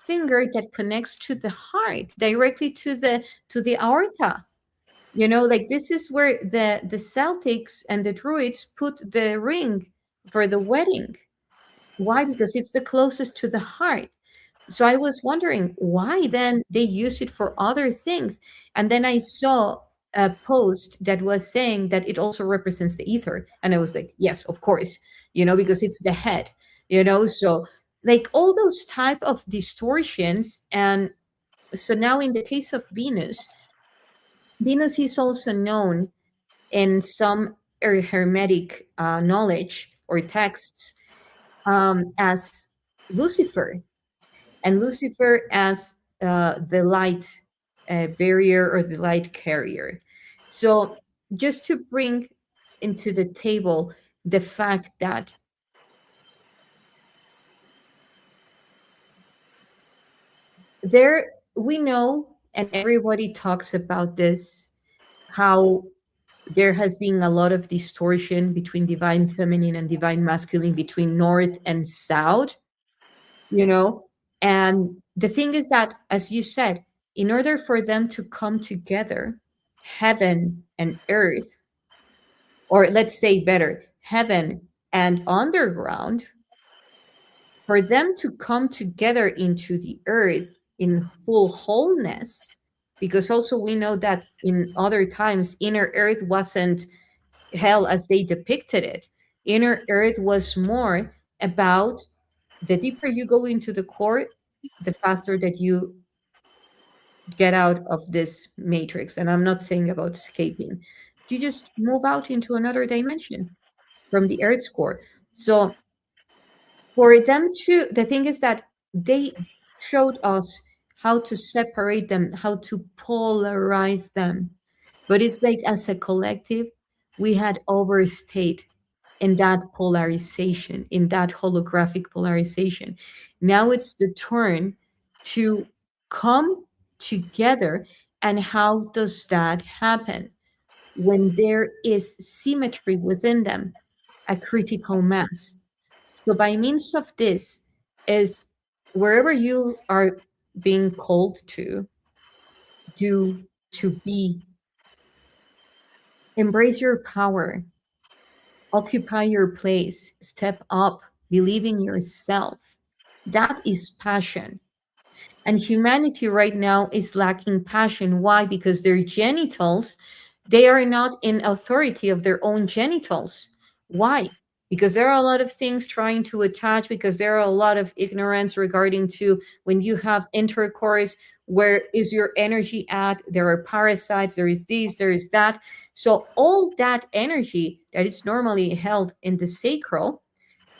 Speaker 1: finger that connects to the heart, directly to the aorta. Like this is where the Celtics and the Druids put the ring for the wedding. Why? Because it's the closest to the heart. So I was wondering why then they use it for other things. And then I saw a post that was saying that it also represents the ether. And I was like, yes, of course, because it's the head, so like all those type of distortions. And so now in the case of Venus is also known in some hermetic knowledge or texts as Lucifer, and Lucifer as the light barrier or the light carrier. So, just to bring into the table the fact that we know, and everybody talks about this, how there has been a lot of distortion between divine feminine and divine masculine, between north and south, you know and the thing is that, as you said, in order for them to come together, heaven and earth, or let's say better, heaven and underground, for them to come together into the earth in full wholeness, because also we know that in other times inner earth wasn't hell as they depicted it. Inner earth was more about, the deeper you go into the core, the faster that you get out of this matrix. And I'm not saying about escaping. You just move out into another dimension from the earth's core. So for them to, the thing is that they showed us how to separate them, how to polarize them. But it's like as a collective, we had overstayed in that polarization, in that holographic polarization. Now it's the turn to come together. And how does that happen? When there is symmetry within them, a critical mass. So by means of this is, wherever you are being called to do, to be, embrace your power, occupy your place, step up, believe in yourself. That is passion. And humanity right now is lacking passion. Why? Because their genitals, they are not in authority of their own genitals. Why? Because there are a lot of things trying to attach, because there are a lot of ignorance regarding to when you have intercourse, where is your energy at? There are parasites, there is this, there is that. So all that energy that is normally held in the sacral,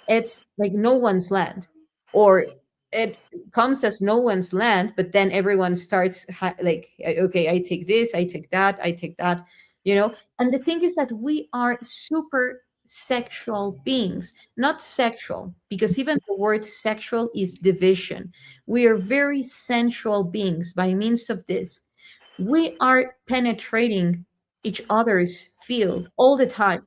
Speaker 1: it's like no one's land, or it comes as no one's land, but then everyone starts like, okay, I take this, I take that, I take that, and the thing is that we are super sexual beings, not sexual, because even the word sexual is division. We are very sensual beings. By means of this, we are penetrating each other's field all the time.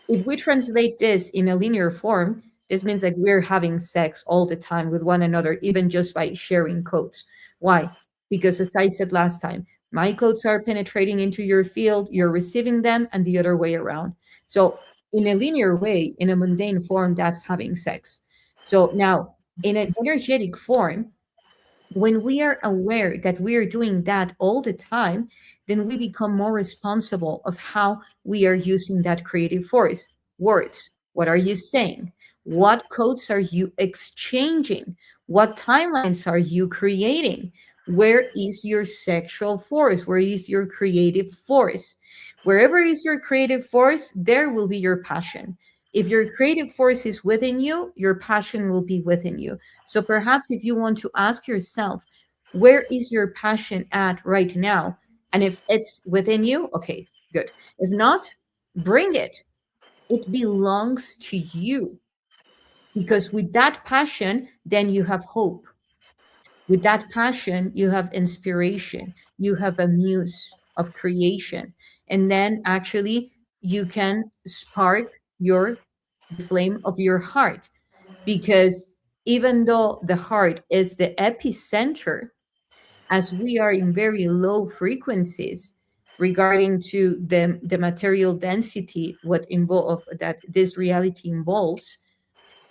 Speaker 1: If we translate this in a linear form, this means that we're having sex all the time with one another, even just by sharing codes. Why? Because as I said last time, my codes are penetrating into your field, you're receiving them, and the other way around. So, in a linear way, in a mundane form, that's having sex. So, now in an energetic form, when we are aware that we are doing that all the time, then we become more responsible of how we are using that creative force. Words. What are you saying? What codes are you exchanging? What timelines are you creating? Where is your sexual force? Where is your creative force? Wherever is your creative force, there will be your passion. If your creative force is within you, your passion will be within you. So perhaps if you want to ask yourself, where is your passion at right now? And if it's within you, okay, good. If not, bring it. It belongs to you. Because with that passion, then you have hope. With that passion, you have inspiration, you have a muse of creation. And then actually, you can spark the flame of your heart. Because even though the heart is the epicenter, as we are in very low frequencies regarding to the material density, what involve that this reality involves,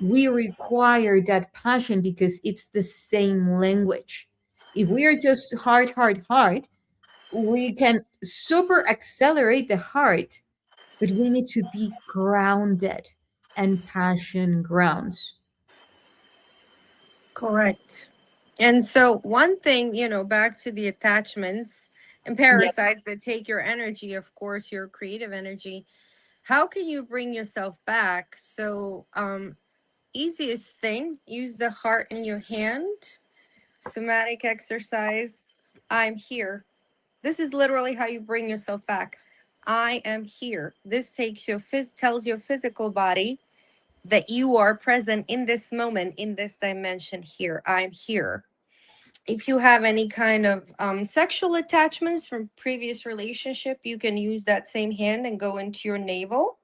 Speaker 1: we require that passion because it's the same language. If we are just heart, we can super accelerate the heart, but we need to be grounded, and passion grounds.
Speaker 2: Correct. And so, one thing, back to the attachments and
Speaker 1: Yeah.
Speaker 2: parasites that take your energy, of course, your creative energy. How can you bring yourself back? So, easiest thing, use the heart in your hand, somatic exercise. I'm here. This is literally how you bring yourself back. I am here. This takes tells your physical body that you are present in this moment, in this dimension here. I'm here. If you have any kind of sexual attachments from previous relationship, you can use that same hand and go into your navel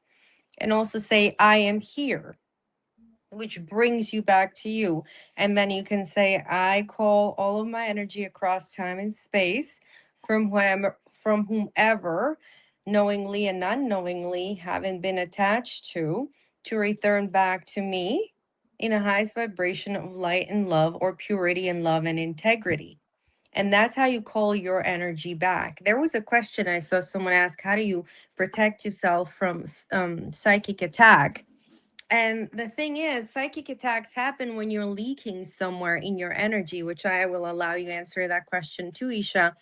Speaker 2: and also say, I am here, which brings you back to you. And then you can say, I call all of my energy across time and space from whomever, knowingly and unknowingly, haven't been attached to return back to me in a highest vibration of light and love, or purity and love and integrity. And that's how you call your energy back. There was a question I saw someone ask, how do you protect yourself from psychic attack? And the thing is, psychic attacks happen when you're leaking somewhere in your energy, which I will allow you answer that question too, YssaH.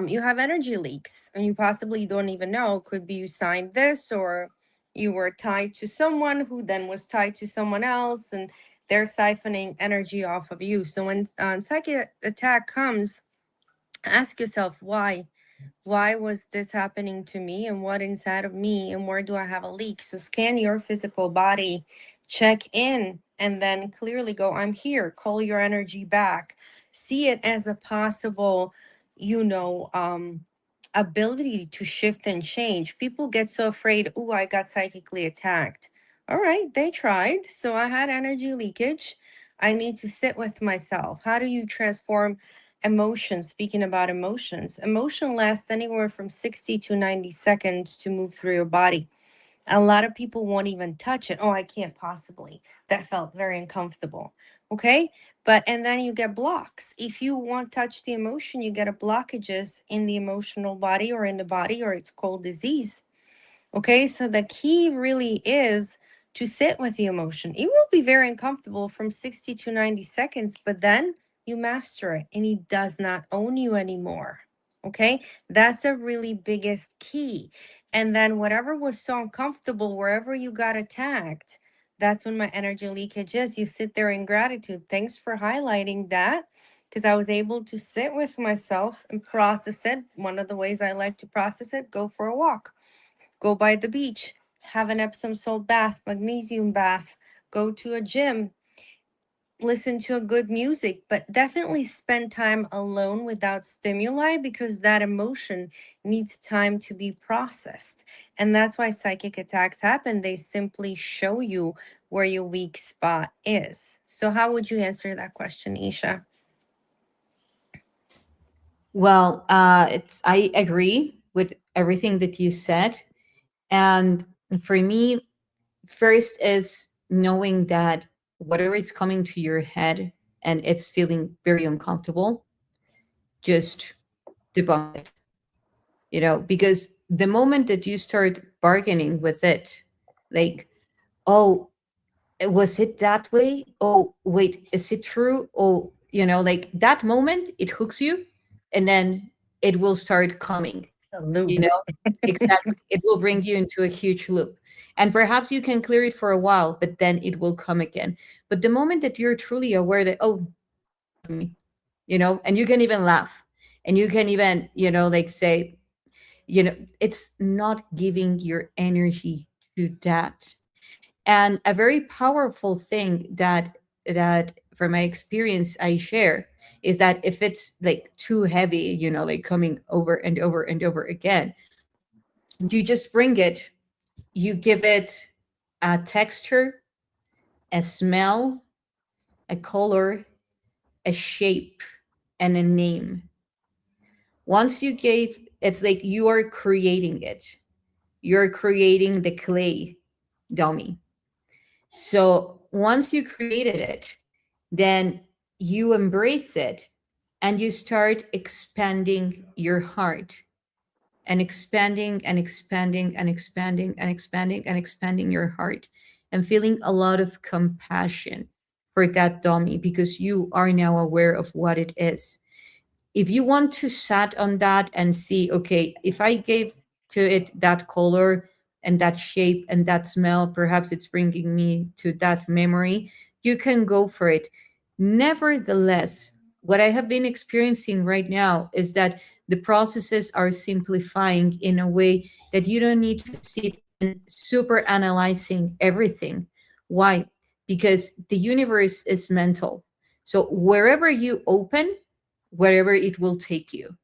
Speaker 2: You have energy leaks and you possibly don't even know. Could be you signed this, or you were tied to someone who then was tied to someone else, and they're siphoning energy off of you. So when psychic attack comes, ask yourself why. Why was this happening to me, and what inside of me, and where do I have a leak? So scan your physical body, check in, and then clearly go, I'm here. Call your energy back. See it as a possible, ability to shift and change. People get so afraid, oh, I got psychically attacked. All right, they tried. So I had energy leakage. I need to sit with myself. How do you transform emotions? Speaking about emotions, emotion lasts anywhere from 60 to 90 seconds to move through your body. A lot of people won't even touch it. Oh, I can't possibly. That felt very uncomfortable. Okay. But, and then you get blocks. If you won't touch the emotion, you get a blockages in the emotional body or in the body, or it's called disease. Okay. So the key really is to sit with the emotion. It will be very uncomfortable from 60 to 90 seconds, but then you master it and it does not own you anymore. Okay. That's a really biggest key. And then whatever was so uncomfortable, wherever you got attacked, that's when my energy leakage is. You sit there in gratitude. Thanks for highlighting that, because I was able to sit with myself and process it. One of the ways I like to process it, go for a walk, go by the beach, have an Epsom salt bath, magnesium bath, go to a gym, listen to a good music, but definitely spend time alone without stimuli, because that emotion needs time to be processed. And that's why psychic attacks happen. They simply show you where your weak spot is. So how would you answer that question, YssaH?
Speaker 1: Well, I agree with everything that you said. And for me, first is knowing that whatever is coming to your head and it's feeling very uncomfortable, just debunk it. Because the moment that you start bargaining with it, like, oh, was it that way? Oh, wait, is it true? Oh, like that moment, it hooks you, and then it will start coming.
Speaker 2: A
Speaker 1: you
Speaker 2: loop.
Speaker 1: know. Exactly, it will bring you into a huge loop, and perhaps you can clear it for a while, but then it will come again. But the moment that you're truly aware that, oh, me, and you can even laugh, and you can even, like, say, it's not giving your energy to that. And a very powerful thing that from my experience I share is that if it's like too heavy, like coming over and over and over again, you just bring it, you give it a texture, a smell, a color, a shape, and a name. Once you gave, it's like you are creating it. You're creating the clay dummy. So once you created it, then you embrace it and you start expanding your heart, and expanding and expanding and expanding and expanding and expanding your heart, and feeling a lot of compassion for that dummy because you are now aware of what it is. If you want to sat on that and see, okay, if I gave to it that color and that shape and that smell, perhaps it's bringing me to that memory, you can go for it. Nevertheless, what I have been experiencing right now is that the processes are simplifying in a way that you don't need to sit and super analyzing everything. Why? Because the universe is mental. So wherever you open, wherever it will take you.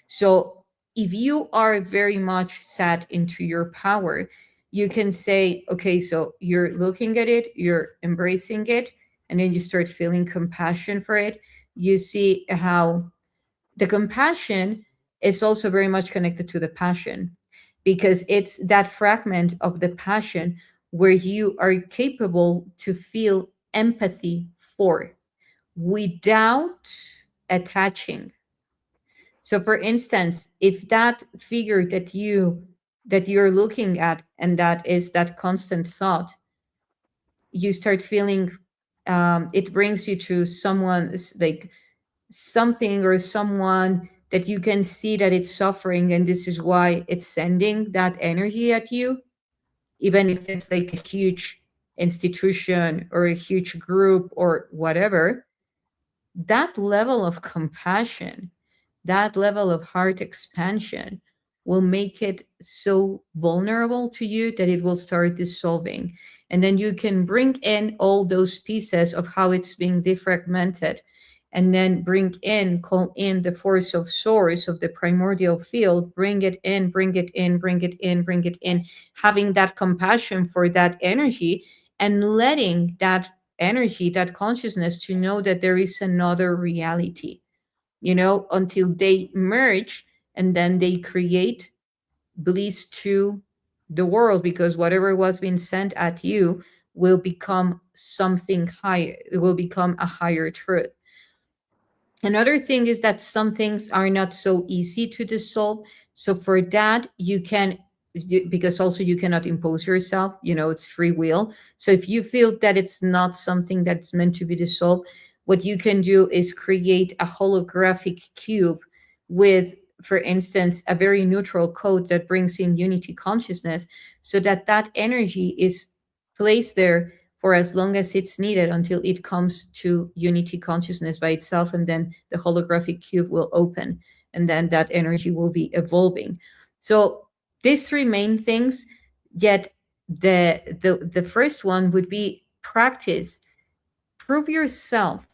Speaker 1: So if you are very much set into your power, you can say, okay, so you're looking at it, you're embracing it, and then you start feeling compassion for it. You see how the compassion is also very much connected to the passion, because it's that fragment of the passion where you are capable to feel empathy for without attaching. So for instance, if that figure that you're looking at, and that is that constant thought, you start feeling, it brings you to someone, like something or someone that you can see that it's suffering, and this is why it's sending that energy at you, even if it's like a huge institution or a huge group or whatever. That level of compassion, that level of heart expansion will make it so vulnerable to you that it will start dissolving. And then you can bring in all those pieces of how it's being defragmented, and then call in the force of source of the primordial field, bring it in, bring it in, bring it in, bring it in, having that compassion for that energy, and letting that energy, that consciousness, to know that there is another reality, until they merge, and then they create bliss to the world, because whatever was being sent at you will become something higher, it will become a higher truth. Another thing is that some things are not so easy to dissolve. So for that, you can, because also you cannot impose yourself, it's free will. So if you feel that it's not something that's meant to be dissolved, what you can do is create a holographic cube with, for instance, a very neutral code that brings in unity consciousness, so that that energy is placed there for as long as it's needed until it comes to unity consciousness by itself, and then the holographic cube will open, and then that energy will be evolving. So these three main things. Yet the first one would be practice. Prove yourself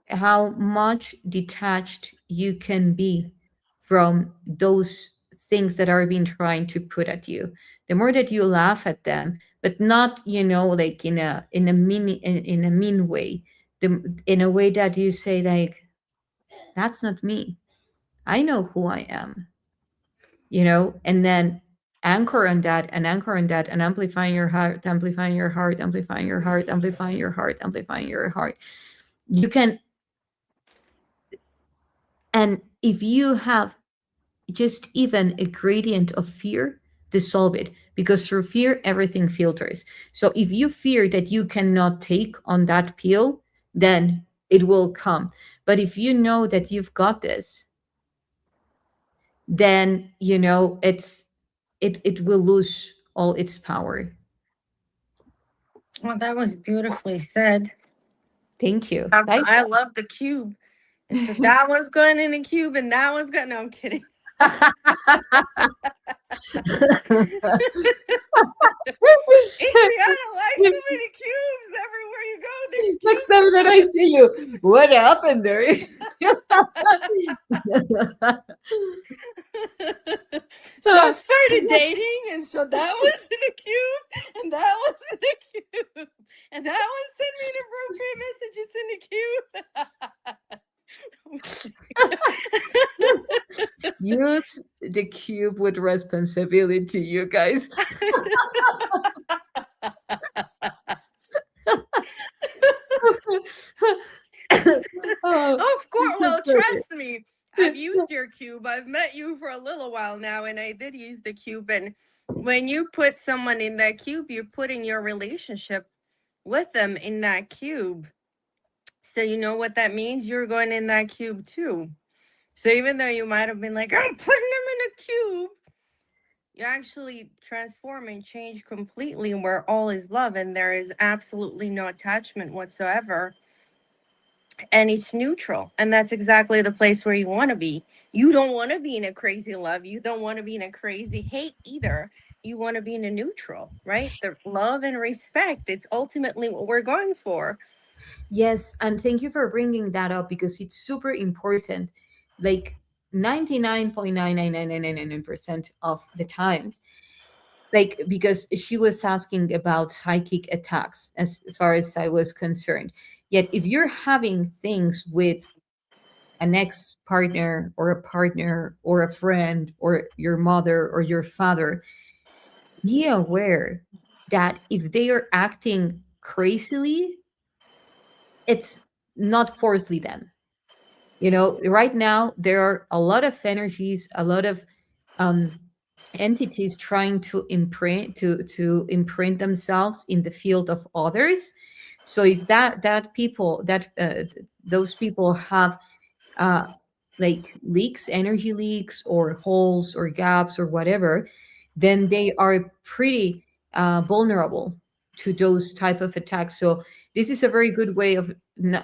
Speaker 1: how much detached you can be from those things that are being trying to put at you. The more that you laugh at them, but not, like in a mean way, in a way that you say, like, that's not me, I know who I am, and then anchor on that, and anchor on that, and amplifying your heart, amplifying your heart, amplifying your heart, amplifying your heart, amplifying your heart. You can. And if you have just even a gradient of fear, dissolve it, because through fear everything filters. So if you fear that you cannot take on that pill, then it will come. But if you know that you've got this, then it will lose all its power.
Speaker 2: Well, that was beautifully said.
Speaker 1: Thank you.
Speaker 2: I love the cube. And so that one's going in a cube and that one's going. No, I'm kidding. Adriana, why so many cubes everywhere you go? There's cubes.
Speaker 1: Next time that I see you, what happened there?
Speaker 2: So I started dating, and so that was in a cube, and that was in a cube, and that one sent me inappropriate messages in a cube.
Speaker 1: Use the cube with responsibility, you guys.
Speaker 2: Of course. Well, trust me. I've used your cube. I've met you for a little while now, and I did use the cube. And when you put someone in that cube, you're putting your relationship with them in that cube. So you know what that means? You're going in that cube too. So even though you might have been like, I'm putting them in a cube, you actually transform and change completely where all is love and there is absolutely no attachment whatsoever. And it's neutral. And that's exactly the place where you want to be. You don't want to be in a crazy love. You don't want to be in a crazy hate either. You want to be in a neutral, right? The love and respect. It's ultimately what we're going for.
Speaker 1: Yes, and thank you for bringing that up because it's super important. Like 99.99999% of the times, like, because she was asking about psychic attacks as far as I was concerned. Yet if you're having things with an ex partner or a partner or a friend or your mother or your father, be aware that if they are acting crazily, it's not forcefully them. Right now there are a lot of energies, a lot of um, entities trying to imprint themselves in the field of others. So if those people have uh, like leaks, energy leaks, or holes, or gaps, or whatever, then they are pretty vulnerable to those type of attacks. So this is a very good way of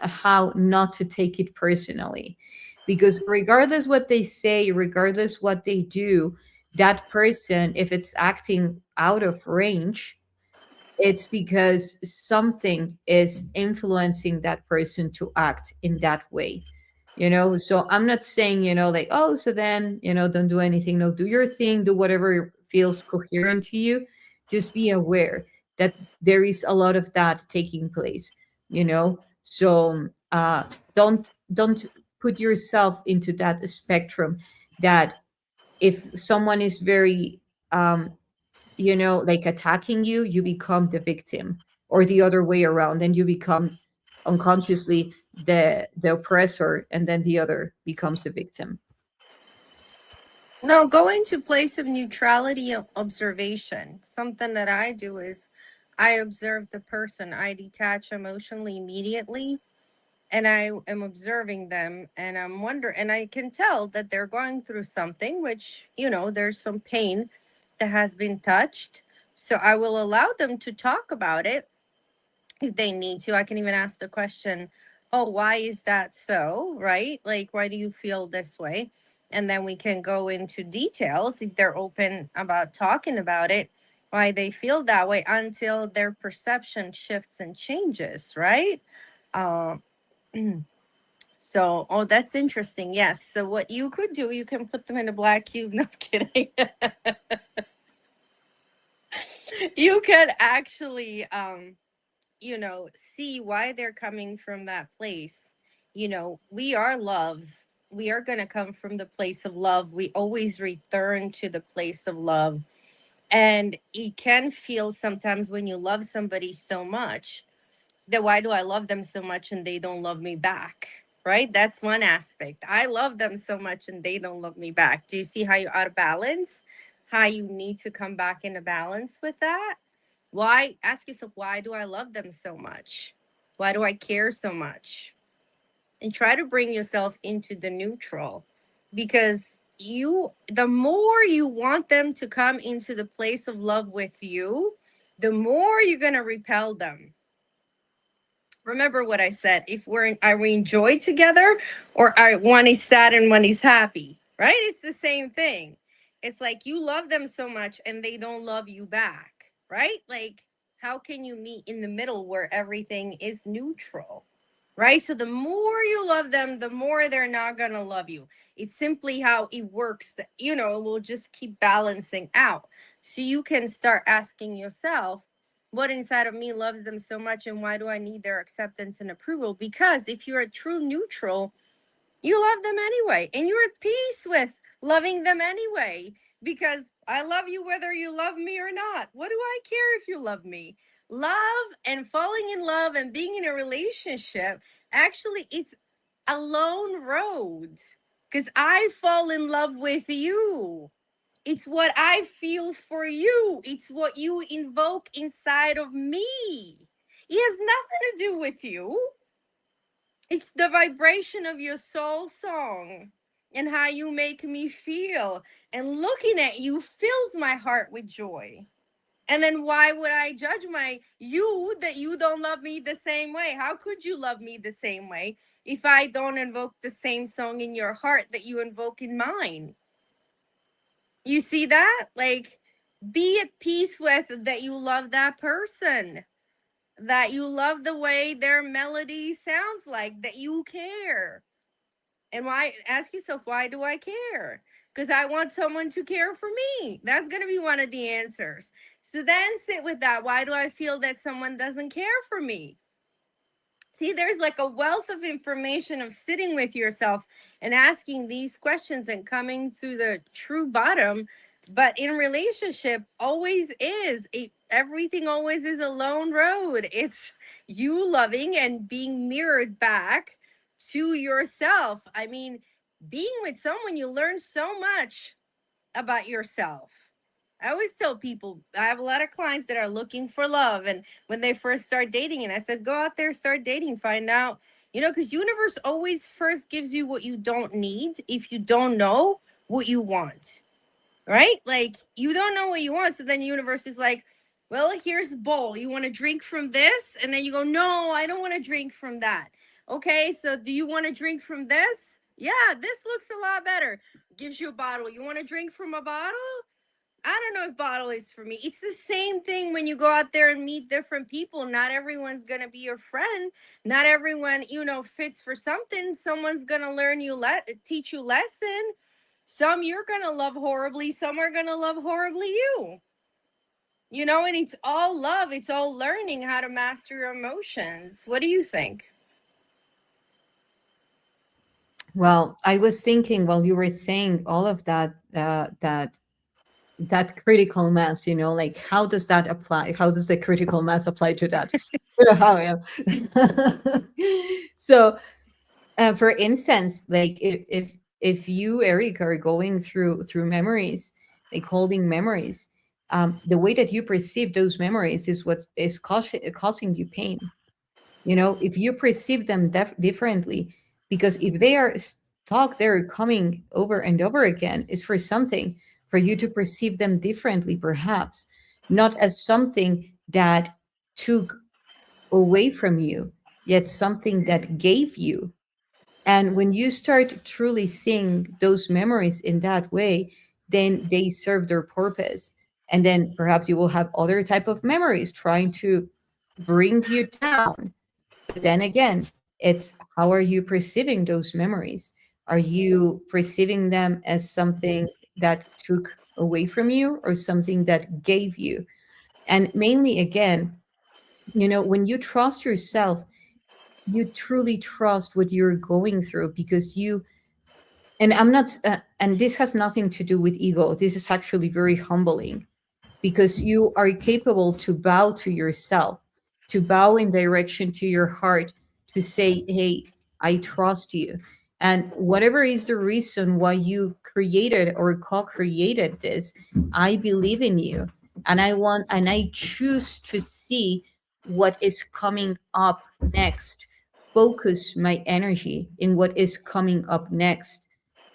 Speaker 1: how not to take it personally, because regardless what they say, regardless what they do, that person, if it's acting out of range, it's because something is influencing that person to act in that way. So I'm not saying, like, oh, so then, don't do anything. No, do your thing, do whatever feels coherent to you. Just be aware that there is a lot of that taking place. So don't put yourself into that spectrum, that if someone is very like attacking you, you become the victim, or the other way around, and you become unconsciously the oppressor, and then the other becomes the victim.
Speaker 2: No, go into place of neutrality of observation. Something that I do is I observe the person. I detach emotionally immediately, and I am observing them, and I'm wondering, and I can tell that they're going through something, which, there's some pain that has been touched. So I will allow them to talk about it if they need to. I can even ask the question, oh, why is that so? Right? Like, why do you feel this way? And then we can go into details if they're open about talking about it, why they feel that way, until their perception shifts and changes, right? Um, so, oh, that's interesting. Yes. So, what you could do, you can put them in a black cube. No, I'm kidding. You could actually, see why they're coming from that place. We are love. We are going to come from the place of love. We always return to the place of love. And it can feel sometimes when you love somebody so much that why do I love them so much and they don't love me back? Right? That's one aspect. I love them so much and they don't love me back. Do you see how you're out of balance? How you need to come back into balance with that? Why? Ask yourself, why do I love them so much? Why do I care so much? And try to bring yourself into the neutral, because the more you want them to come into the place of love with you, the more you're going to repel them. Remember what I said. If are we enjoy together, or are one is sad and one is happy, right? It's the same thing. It's like you love them so much and they don't love you back, right? Like, how can you meet in the middle where everything is neutral? Right? So the more you love them, the more they're not going to love you. It's simply how it works. It will just keep balancing out. So you can start asking yourself, what inside of me loves them so much, and why do I need their acceptance and approval? Because if you're a true neutral, you love them anyway, and you're at peace with loving them anyway, because I love you whether you love me or not. What do I care if you love me? Love and falling in love and being in a relationship, actually, it's a lone road, because I fall in love with you. It's what I feel for you. It's what you invoke inside of me. It has nothing to do with you. It's the vibration of your soul song and how you make me feel. And looking at you fills my heart with joy. And then why would I judge you that you don't love me the same way? How could you love me the same way if I don't invoke the same song in your heart that you invoke in mine? You see that? Like, be at peace with that you love that person, that you love the way their melody sounds like, that you care. And ask yourself, why do I care? Because I want someone to care for me. That's going to be one of the answers. So then sit with that. Why do I feel that someone doesn't care for me? See, there's like a wealth of information of sitting with yourself and asking these questions and coming to the true bottom. But in relationship, always is. Everything always is a lone road. It's you loving and being mirrored back to yourself. I mean, being with someone, you learn so much about yourself. I always tell people, I have a lot of clients that are looking for love, and when they first start dating, and I said, go out there, start dating, find out, because universe always first gives you what you don't need if you don't know what you want, right? Like, you don't know what you want, so then the universe is like, well, here's the bowl. You want to drink from this? And then you go, no, I don't want to drink from that. Okay, so do you want to drink from this? Yeah, this looks a lot better. Gives you a bottle. You want to drink from a bottle? I don't know if bottle is for me. It's the same thing when you go out there and meet different people. Not everyone's going to be your friend. Not everyone, fits for something. Someone's going to teach you lesson. Some you're going to love horribly. Some are going to love horribly you. And it's all love. It's all learning how to master your emotions. What do you think?
Speaker 1: Well, I was thinking while you were saying all of that, that critical mass, like how does that apply? How does the critical mass apply to that? How, yeah. So, for instance, like if you, Eric, are going through memories, like holding memories, the way that you perceive those memories is what is causing you pain. If you perceive them differently, because if they are stuck, they're coming over and over again, is for something, for you to perceive them differently, perhaps not as something that took away from you, yet something that gave you. And when you start truly seeing those memories in that way, then they serve their purpose. And then perhaps you will have other type of memories trying to bring you down. But then again, it's how are you perceiving those memories? Are you perceiving them as something that took away from you or something that gave you? And mainly, again, when you trust yourself, you truly trust what you're going through, because and I'm not, and this has nothing to do with ego. This is actually very humbling, because you are capable to bow to yourself, to bow in direction to your heart, to say, hey, I trust you. And whatever is the reason why you created or co-created this, I believe in you. And I choose to see what is coming up next. Focus my energy in what is coming up next.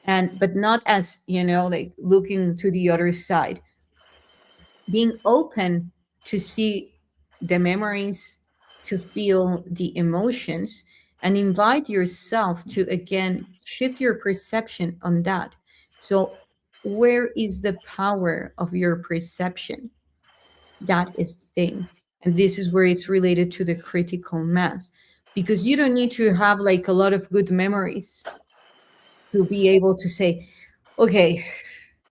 Speaker 1: and but not as, like looking to the other side, being open to see the memories, to feel the emotions, and invite yourself to again shift your perception on that. So, where is the power of your perception? That is the thing. And this is where it's related to the critical mass, because you don't need to have like a lot of good memories to be able to say, okay,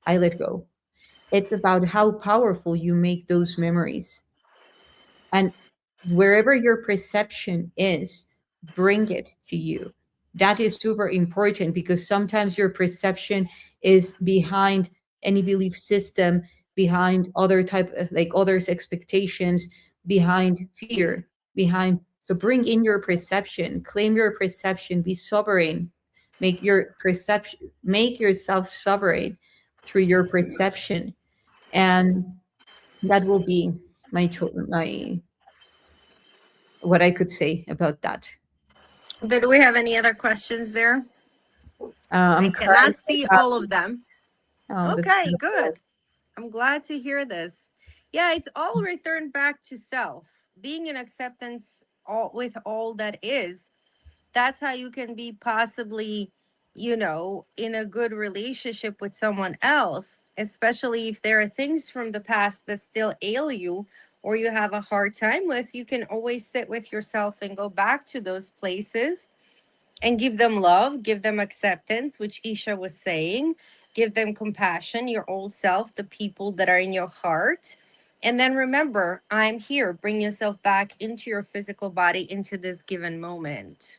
Speaker 1: I let go. It's about how powerful you make those memories. And wherever your perception is, bring it to you. That is super important, because sometimes your perception is behind any belief system, behind other type like others expectations, behind fear, behind. So bring in your perception, claim your perception, be sovereign, make yourself sovereign through your perception. And that will be my what I could say about that.
Speaker 2: Do we have any other questions there? I
Speaker 1: I'm
Speaker 2: cannot
Speaker 1: currently
Speaker 2: see all of
Speaker 1: having,
Speaker 2: them.
Speaker 1: oh, that's
Speaker 2: Okay,
Speaker 1: beautiful.
Speaker 2: good. I'm glad to hear this. Yeah, it's all returned back to self, being in acceptance all with all that is. That's how you can be possibly, in a good relationship with someone else, especially if there are things from the past that still ail you or you have a hard time with. You can always sit with yourself and go back to those places and give them love, give them acceptance, which YssaH was saying, give them compassion, your old self, the people that are in your heart. And then remember, I'm here. Bring yourself back into your physical body, into this given moment.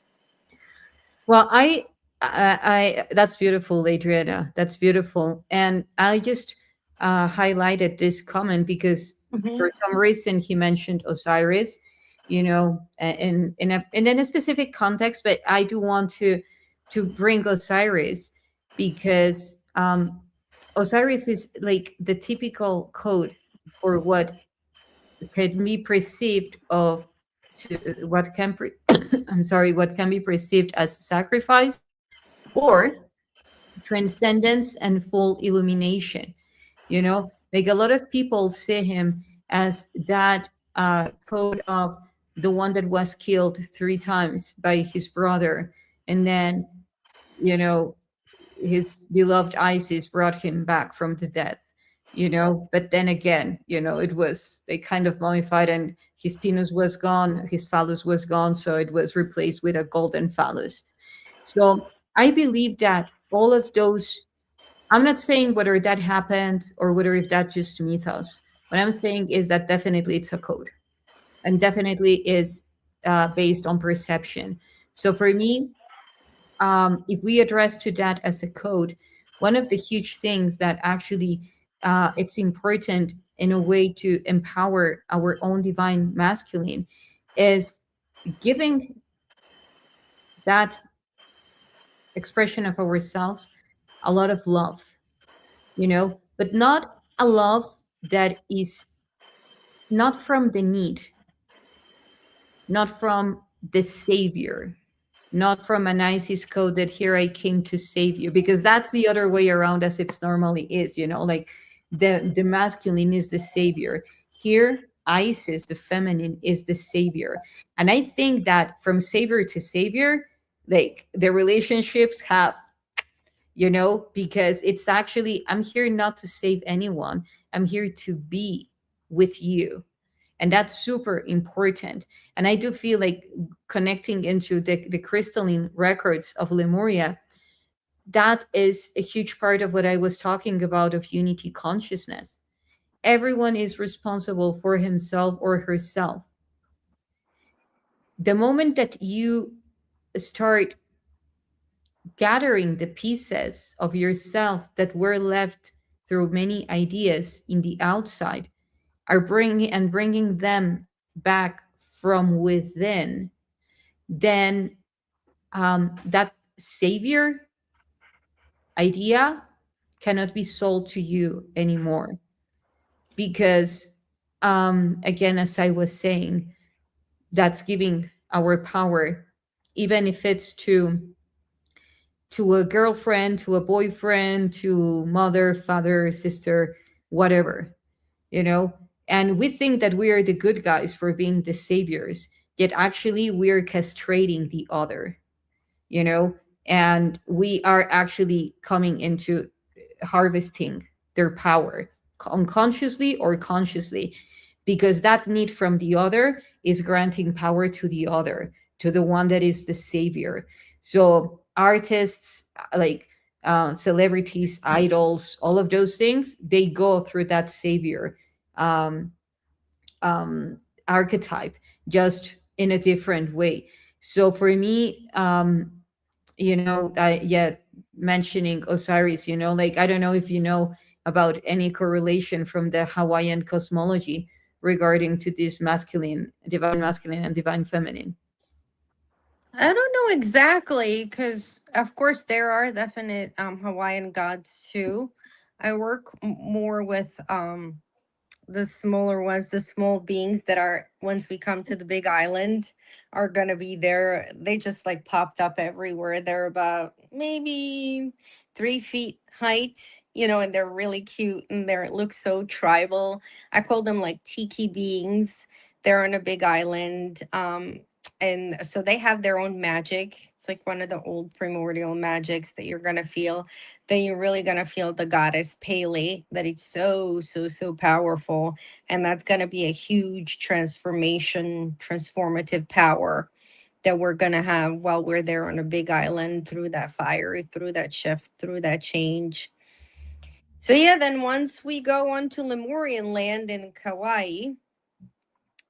Speaker 1: Well, that's beautiful, Adriana. That's beautiful. And I just highlighted this comment because for
Speaker 2: Mhm.
Speaker 1: some reason he mentioned Osiris, in a specific context. But I do want to bring Osiris because Osiris is like the typical code for what can be perceived of to what can I'm sorry, what can be perceived as sacrifice or transcendence and full illumination. Like a lot of people see him as that code of the one that was killed 3 times by his brother, and then you know his beloved Isis brought him back from the death. But then again, it was they kind of mummified, and his penis was gone, his phallus was gone, so it was replaced with a golden phallus. So I believe that all of those, I'm not saying whether that happened or whether if that's just mythos. What I'm saying is that definitely it's a code, and definitely is based on perception. So for me, if we address to that as a code, one of the huge things that actually it's important in a way to empower our own divine masculine is giving that expression of ourselves a lot of love, but not a love that is not from the need, not from the savior, not from an ISIS code that here I came to save you, because that's the other way around as it's normally is, like the masculine is the savior. Here, Isis, the feminine, is the savior. And I think that from savior to savior, like the relationships have, because it's actually, I'm here not to save anyone. I'm here to be with you. And that's super important. And I do feel like connecting into the crystalline records of Lemuria, that is a huge part of what I was talking about of unity consciousness. Everyone is responsible for himself or herself. The moment that you start gathering the pieces of yourself that were left through many ideas in the outside, are bringing them back from within, then that savior idea cannot be sold to you anymore, because again, as I was saying, that's giving our power, even if it's to a girlfriend, to a boyfriend, to mother, father, sister, whatever, you know? And we think that we are the good guys for being the saviors, yet actually we're castrating the other, you know? And we are actually coming into harvesting their power unconsciously or consciously, because that need from the other is granting power to the other, to the one that is the savior. So artists, like celebrities, idols, all of those things, they go through that savior um, archetype, just in a different way. So for me, yeah, mentioning Osiris, like, I don't know if you know about any correlation from the Hawaiian cosmology regarding to this divine masculine and divine feminine.
Speaker 2: I don't know exactly because, of course, there are definite Hawaiian gods too. I work more with the smaller ones, the small beings that are, once we come to the big island, are gonna be there. They just like popped up everywhere. They're about maybe 3 feet height, and they're really cute and they look so tribal. I call them like tiki beings. They're on a big island. And so they have their own magic. It's like one of the old primordial magics that you're gonna feel. Then you're really gonna feel the goddess Pele, that it's so, so, so powerful. And that's gonna be a huge transformative power that we're gonna have while we're there on a big island, through that fire, through that shift, through that change. So yeah, then once we go on to Lemurian land in Kauai,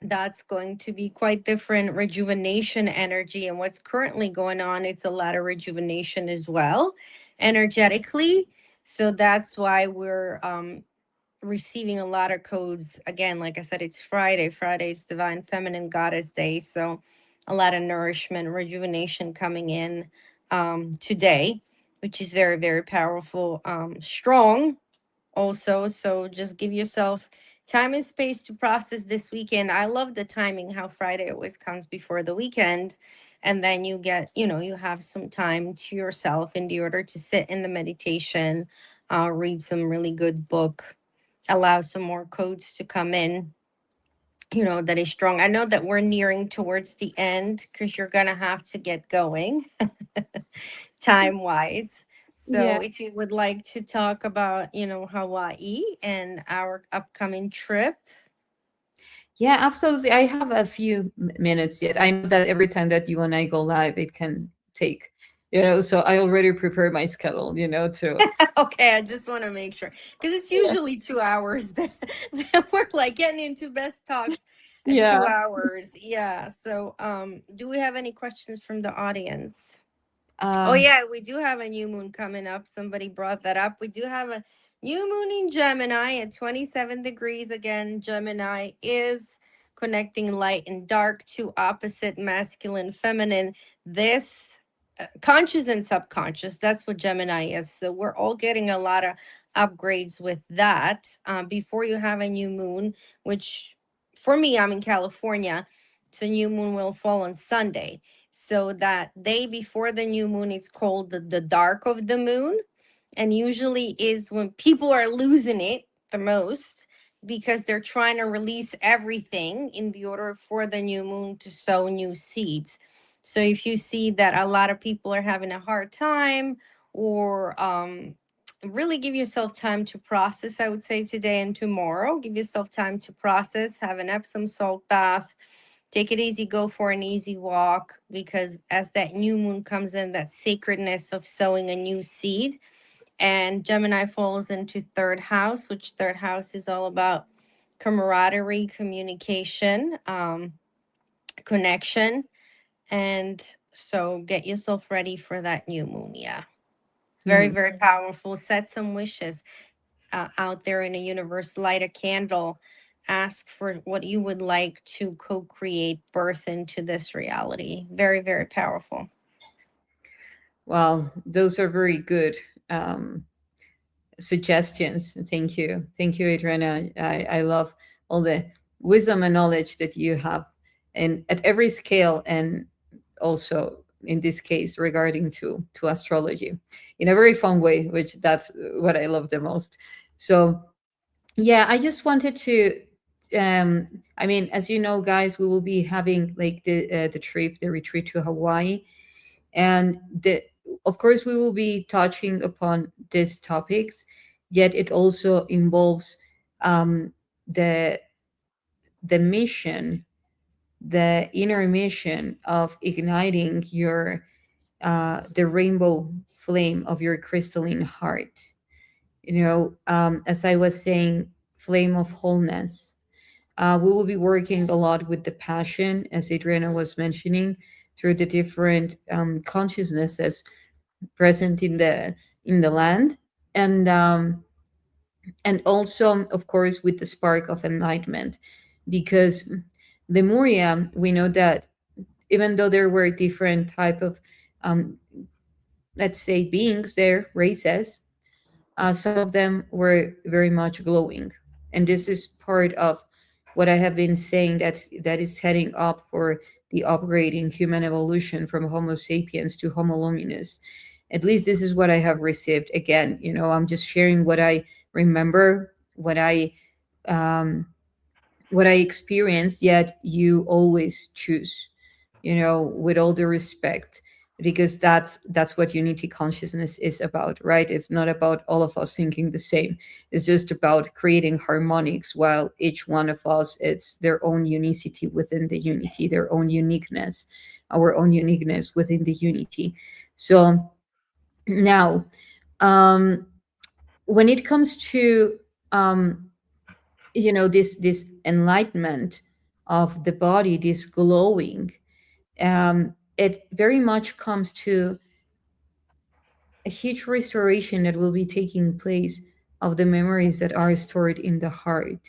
Speaker 2: that's going to be quite different rejuvenation energy. And what's currently going on, it's a lot of rejuvenation as well, energetically. So that's why we're receiving a lot of codes. Again, like I said, it's Friday. Friday is Divine Feminine Goddess Day. So a lot of nourishment, rejuvenation coming in today, which is very, very powerful, strong also. So just give yourself time and space to process this weekend. I love the timing, how Friday always comes before the weekend. And then you get, you have some time to yourself in the order to sit in the meditation, read some really good book, allow some more codes to come in, that is strong. I know that we're nearing towards the end because you're going to have to get going time wise.
Speaker 1: Yeah.
Speaker 2: So if you would like to talk about, Hawaii and our upcoming trip.
Speaker 1: Yeah, absolutely. I have a few minutes yet. I know that every time that you and I go live, it can take, so I already prepared my schedule, to.
Speaker 2: Okay, I just want to make sure because it's
Speaker 1: Yeah.
Speaker 2: usually 2 hours that we're like getting into best talks at
Speaker 1: Yeah.
Speaker 2: 2 hours. Yeah. So do we have any questions from the audience? Oh
Speaker 1: Um,
Speaker 2: yeah, we do have a new moon coming up. Somebody brought that up. We do have a new moon in Gemini at 27 degrees. Again, Gemini is connecting light and dark, two opposite, masculine, feminine. This conscious and subconscious, that's what Gemini is. So we're all getting a lot of upgrades with that. Before you have a new moon, which for me, I'm in California, so new moon will fall on Sunday. So that day before the new moon, it's called the dark of the moon. And usually is when people are losing it the most because they're trying to release everything in the order for the new moon to sow new seeds. So if you see that a lot of people are having a hard time, or really give yourself time to process, I would say today and tomorrow, give yourself time to process, have an Epsom salt bath, take it easy, go for an easy walk, because as that new moon comes in, that sacredness of sowing a new seed. And Gemini falls into third house, which third house is all about camaraderie, communication, connection. And so get yourself ready for that new moon. Yeah. Very,
Speaker 1: mhm.
Speaker 2: very powerful. Set some wishes out there in the universe, light a candle, ask for what you would like to co create, birth into this reality. Very, very powerful.
Speaker 1: Well, those are very good suggestions. Thank you, Adriana. I love all the wisdom and knowledge that you have, and at every scale, and also in this case regarding to astrology in a very fun way, which that's what I love the most. So yeah, I just wanted to I mean, as you know, guys, we will be having like the trip, the retreat to Hawaii, and the of course we will be touching upon these topics, yet it also involves um the the mission, the inner mission of igniting your the rainbow flame of your crystalline heart. You know, as I was saying, flame of wholeness. We will be working a lot with the passion, as Adriana was mentioning, through the different consciousnesses present in the land, and also, of course, with the spark of enlightenment, because Lemuria, we know that even though there were different type of um, let's say beings there, races, some of them were very much glowing, and this is part of what I have been saying, that is setting up for the upgrade in human evolution from Homo sapiens to Homo luminous. At least this is what I have received. Again, you know, I'm just sharing what I remember, um, what I experienced, yet you always choose, you know, with all the respect, because that's what unity consciousness is about, right? It's not about all of us thinking the same. It's just about creating harmonics, while each one of us, it's their own unicity within the unity, their own uniqueness, our own uniqueness within the unity. So now, um, when it comes to um, you know, this enlightenment of the body, this glowing, it very much comes to a huge restoration that will be taking place of the memories that are stored in the heart.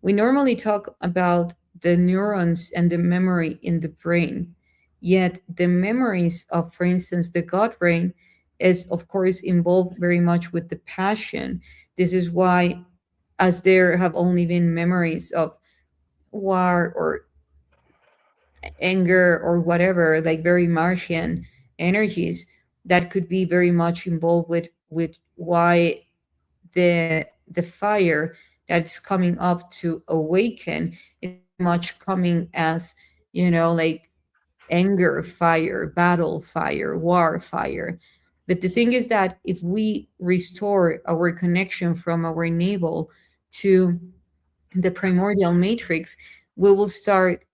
Speaker 1: We normally talk about the neurons and the memory in the brain, yet the memories of, for instance, the gut brain is, of course, involved very much with the passion. This is why, as there have only been memories of war or anger or whatever, like very Martian energies, that could be very much involved with why the fire that's coming up to awaken is very much coming as, you know, like anger fire, battle fire, war fire. But the thing is that if we restore our connection from our navel to the primordial matrix, we will start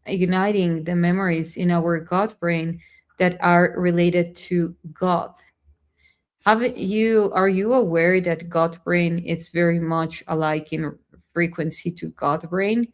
Speaker 1: igniting the memories in our gut brain that are related to God. Have you Are you aware that gut brain is very much alike in frequency to God brain?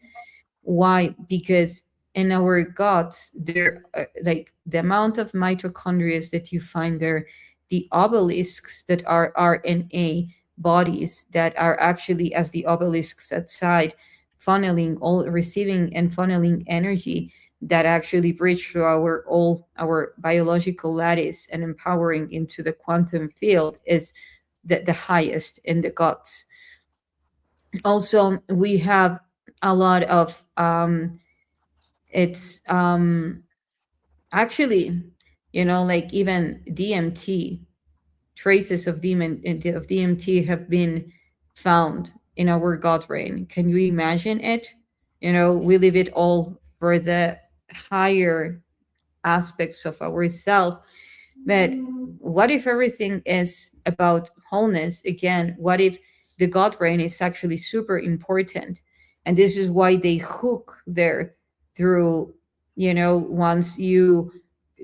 Speaker 1: Why? Because in our guts, there, like the amount of mitochondria that you find there, the obelisks that are RNA bodies that are actually as the obelisks outside, funneling all, receiving and funneling energy that actually bridge through our all our biological lattice and empowering into the quantum field, is the highest in the guts. Also, we have a lot of it's actually, you know, like even DMT, traces of DMT have been found in our gut brain. Can you imagine it? You know, we leave it all for the higher aspects of ourself. But what if everything is about wholeness? Again, what if the gut brain is actually super important? And this is why they hook there through, you know, once you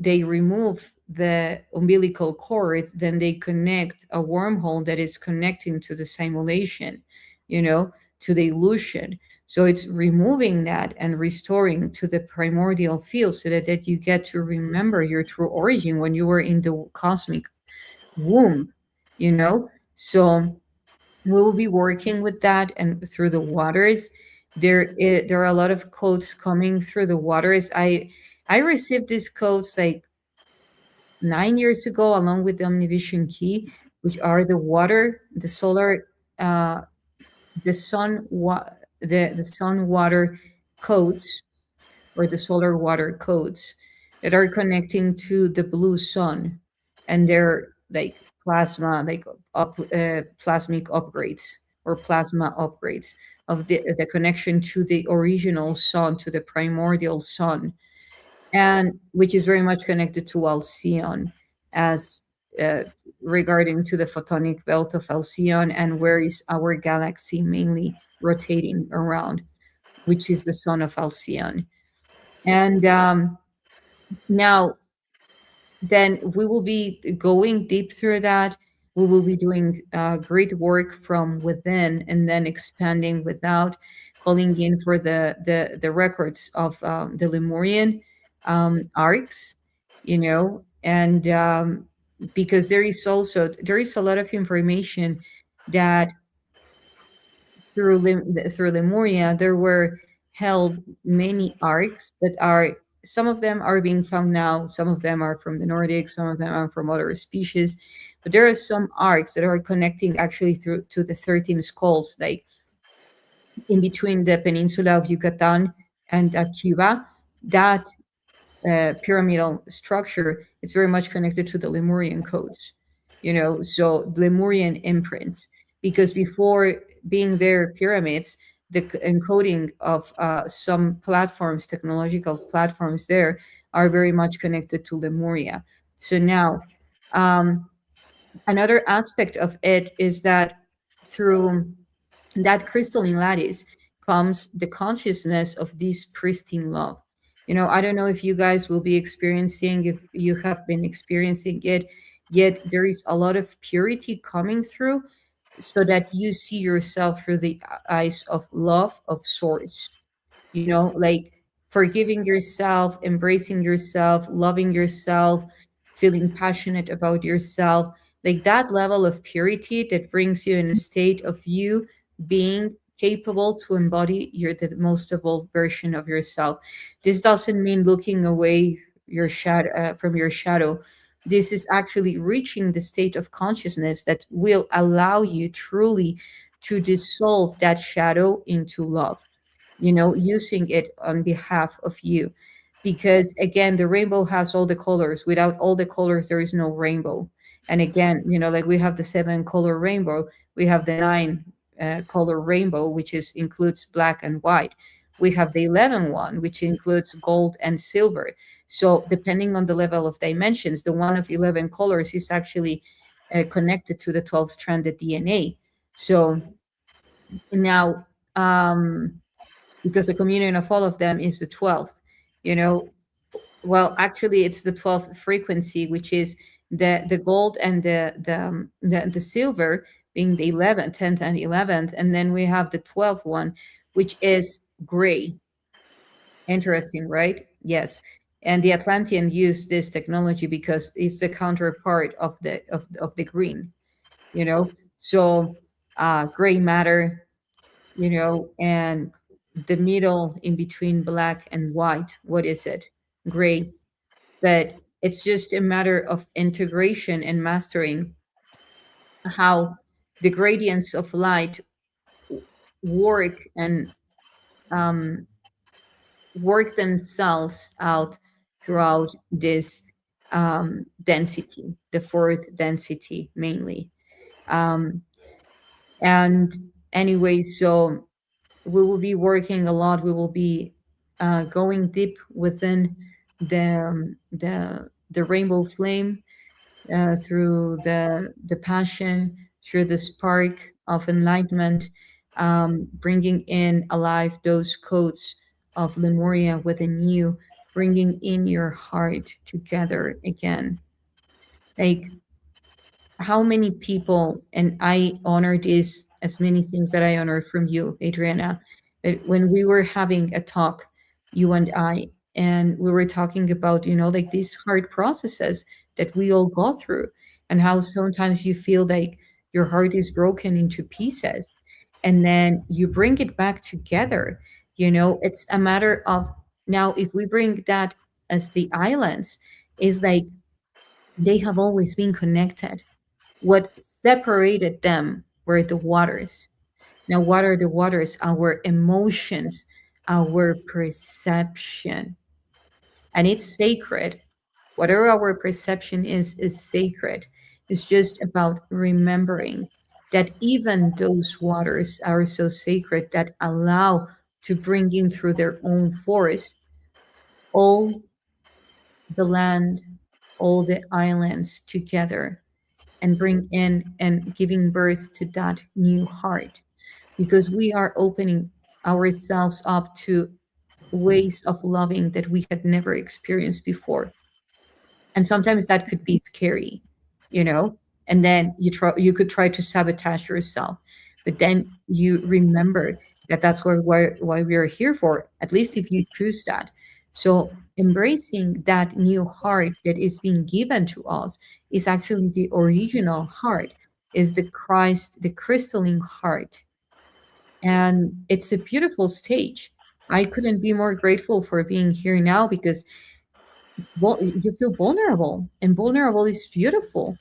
Speaker 1: they remove the umbilical cord, then they connect a wormhole that is connecting to the simulation, you know, to the illusion. So it's removing that and restoring to the primordial field, so that you get to remember your true origin when you were in the cosmic womb, you know? So we will be working with that and through the waters. There are a lot of codes coming through the waters. I received these codes like 9 years ago, along with the Omnivision key, which are the water, the solar, uh, the the sun water codes, or the solar water codes. that are connecting to the blue sun, and they're like plasma, like plasmic upgrades or plasma upgrades of the connection to the original sun, to the primordial sun, and which is very much connected to Alcyon as uh, regarding to the photonic belt of Alcyon and where is our galaxy mainly rotating around, which is the sun of Alcyon. And now then we will be going deep through that. We will be doing great work from within and then expanding without, calling in for the records of the Lemurian arks, and because there is a lot of information that through Lemuria, there were held many arcs that are, some of them are being found now, some of them are from the Nordics, some of them are from other species, but there are some arcs that are connecting actually through to the 13 skulls, like in between the peninsula of Yucatan and Cuba. That pyramidal structure, it's very much connected to the Lemurian codes, so Lemurian imprints. Because before being their pyramids, the encoding of some platforms, technological platforms there, are very much connected to Lemuria. So now, um, another aspect of it is that through that crystalline lattice comes the consciousness of this pristine love. I don't know if you guys will be experiencing, if you have been experiencing it, yet there is a lot of purity coming through so that you see yourself through the eyes of love of source, like forgiving yourself, embracing yourself, loving yourself, feeling passionate about yourself, like that level of purity that brings you in a state of you being capable to embody the most evolved version of yourself. This doesn't mean looking away your shadow from your shadow. This is actually reaching the state of consciousness that will allow you truly to dissolve that shadow into love, using it on behalf of you. Because again, the rainbow has all the colors. Without all the colors, there is no rainbow. And again, like we have the 7 color rainbow, we have the 9 color rainbow, which includes black and white. We have the 11 one, which includes gold and silver. So depending on the level of dimensions, the one of 11 colors is actually connected to the 12 stranded DNA. So now, because the communion of all of them is the 12th, you know well, actually it's the 12th frequency, which is the gold and the silver being the 11th, 10th and 11th, and then we have the 12th one, which is gray. Interesting, right? Yes. And the Atlantean used this technology because it's the counterpart of the green, so gray matter, and the middle in between black and white. What is it? Gray. But it's just a matter of integration and mastering how the gradients of light work and um, work themselves out throughout this density, the fourth density mainly. Um, and anyway, so we will be working a lot. We will be going deep within the rainbow flame, through the passion, through the spark of enlightenment, bringing in alive those codes of Lemuria within you, bringing in your heart together again. Like, how many people, and I honor this as many things that I honor from you, Adriana, that when we were having a talk, you and we were talking about, like these hard processes that we all go through, and how sometimes you feel like your heart is broken into pieces, and then you bring it back together. It's a matter of, now, if we bring that as the islands, is like they have always been connected. What separated them were the waters. Now, what are the waters? Our emotions, our perception. and it's sacred. Whatever our perception is sacred. It's just about remembering that even those waters are so sacred that allow to bring in through their own force all the land, all the islands together, and bring in and giving birth to that new heart, because we are opening ourselves up to ways of loving that we had never experienced before. And sometimes that could be scary, you know, and then you could try to sabotage yourself, but then you remember that that's why we are here for, at least if you choose that. So embracing that new heart that is being given to us is actually the original heart, is the Christ, the crystalline heart. And it's a beautiful stage. I couldn't be more grateful for being here now, because you feel vulnerable, and vulnerable is beautiful.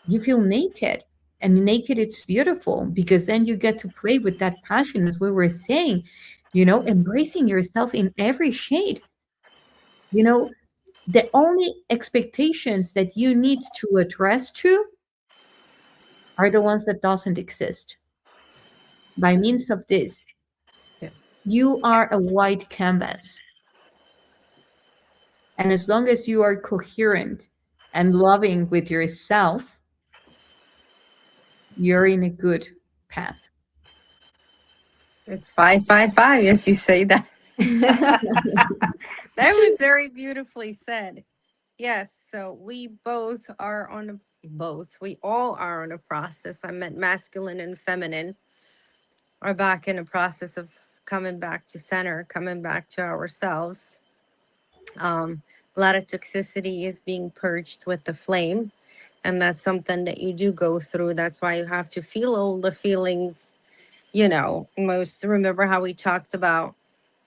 Speaker 1: You feel naked, and naked it's beautiful, because then you get to play with that passion, as we were saying, embracing yourself in every shade. You know, the only expectations that you need to address to are the ones that doesn't exist. By means of this,
Speaker 2: Yeah.
Speaker 1: you are a white canvas. And as long as you are coherent and loving with yourself, you're in a good path.
Speaker 2: It's 555. Yes, you say that. That was very beautifully said. Yes, so we both are on we all are on a process. I meant masculine and feminine are back in a process of coming back to center, coming back to ourselves. A lot of toxicity is being purged with the flame, and that's something that you do go through. That's why you have to feel all the feelings. Most remember how we talked about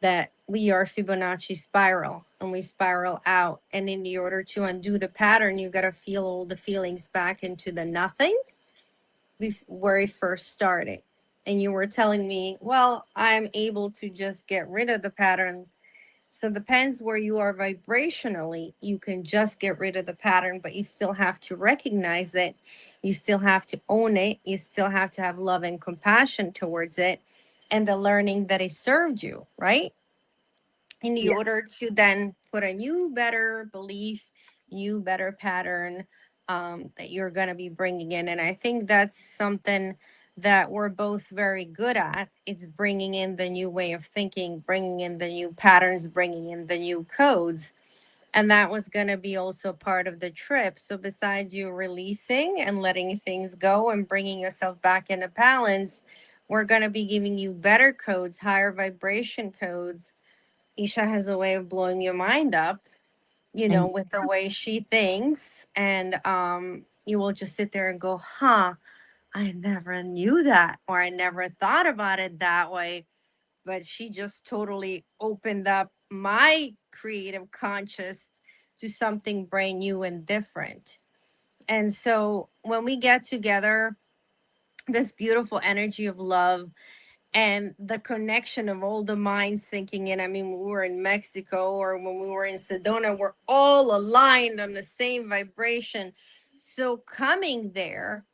Speaker 2: that we are Fibonacci spiral and we spiral out. And in the order to undo the pattern, you got to feel all the feelings back into the nothing where it first started. And you were telling me, well, I'm able to just get rid of the pattern. So it depends where you are vibrationally. You can just get rid of the pattern, but you still have to recognize it. You still have to own it. You still have to have love and compassion towards it and the learning that it served you, right? In the
Speaker 1: Yes.
Speaker 2: order to then put a new, better belief, new, better pattern that you're going to be bringing in. And I think that's something that we're both very good at. It's bringing in the new way of thinking, bringing in the new patterns, bringing in the new codes. And that was going to be also part of the trip. So, besides you releasing and letting things go and bringing yourself back into balance, we're going to be giving you better codes, higher vibration codes. Isha has a way of blowing your mind up,
Speaker 1: And
Speaker 2: with the way she thinks. And you will just sit there and go, huh, I never knew that, or I never thought about it that way. But she just totally opened up my creative conscious to something brand new and different. And so when we get together, this beautiful energy of love and the connection of all the minds sinking in. I mean, when we were in Mexico or when we were in Sedona, we're all aligned on the same vibration. So coming there,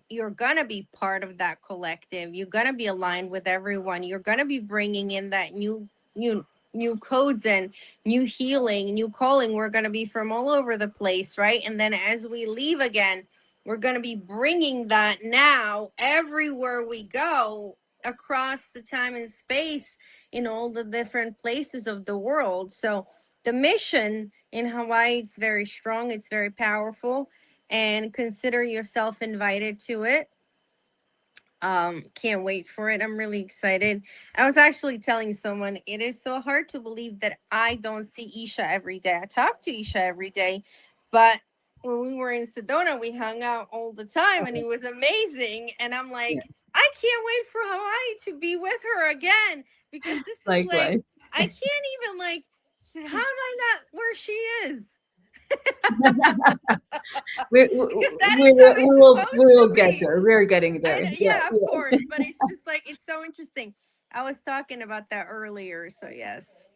Speaker 2: you're gonna be part of that collective. You're gonna be aligned with everyone. You're gonna be bringing in that new codes and new healing, new calling. We're gonna be from all over the place, right? And then as we leave again, we're gonna be bringing that now everywhere we go across the time and space in all the different places of the world. So the mission in Hawaii is very strong, it's very powerful, and consider yourself invited to it. Can't wait for it. I'm really excited. I was actually telling someone it is so hard to believe that I don't see Isha every day. I talk to Isha every day, but when we were in Sedona, we hung out all the time and it was amazing. And I'm
Speaker 1: yeah,
Speaker 2: like, I can't wait for Hawaii to be with her again, because this is like,
Speaker 1: likewise.
Speaker 2: I can't even like, how am I not where she is?
Speaker 1: we,
Speaker 2: Because
Speaker 1: we,
Speaker 2: that
Speaker 1: we,
Speaker 2: is how
Speaker 1: will,
Speaker 2: it's
Speaker 1: we
Speaker 2: supposed to
Speaker 1: will get
Speaker 2: be.
Speaker 1: there. We're getting
Speaker 2: I
Speaker 1: there.
Speaker 2: know,
Speaker 1: Yeah,
Speaker 2: yeah, of
Speaker 1: yeah.
Speaker 2: course, but it's just like it's so interesting. I was talking about that earlier, so yes.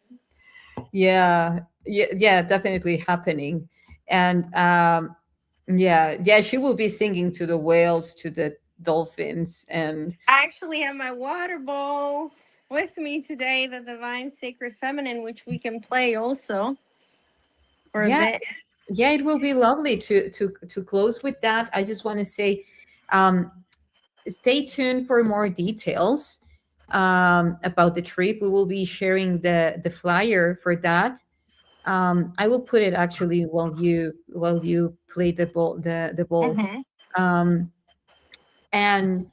Speaker 1: Yeah, yeah, yeah, definitely happening. And yeah, yeah, she will be singing to the whales, to the dolphins, and
Speaker 2: I actually have my water bowl with me today, the Divine Sacred Feminine, which we can play also for a
Speaker 1: yeah,
Speaker 2: bit.
Speaker 1: yeah, it will be lovely to close with that. I just want to say, um, stay tuned for more details about the trip. We will be sharing the flyer for that. I will put it actually while you play the ball.
Speaker 2: Hmm.
Speaker 1: Um, and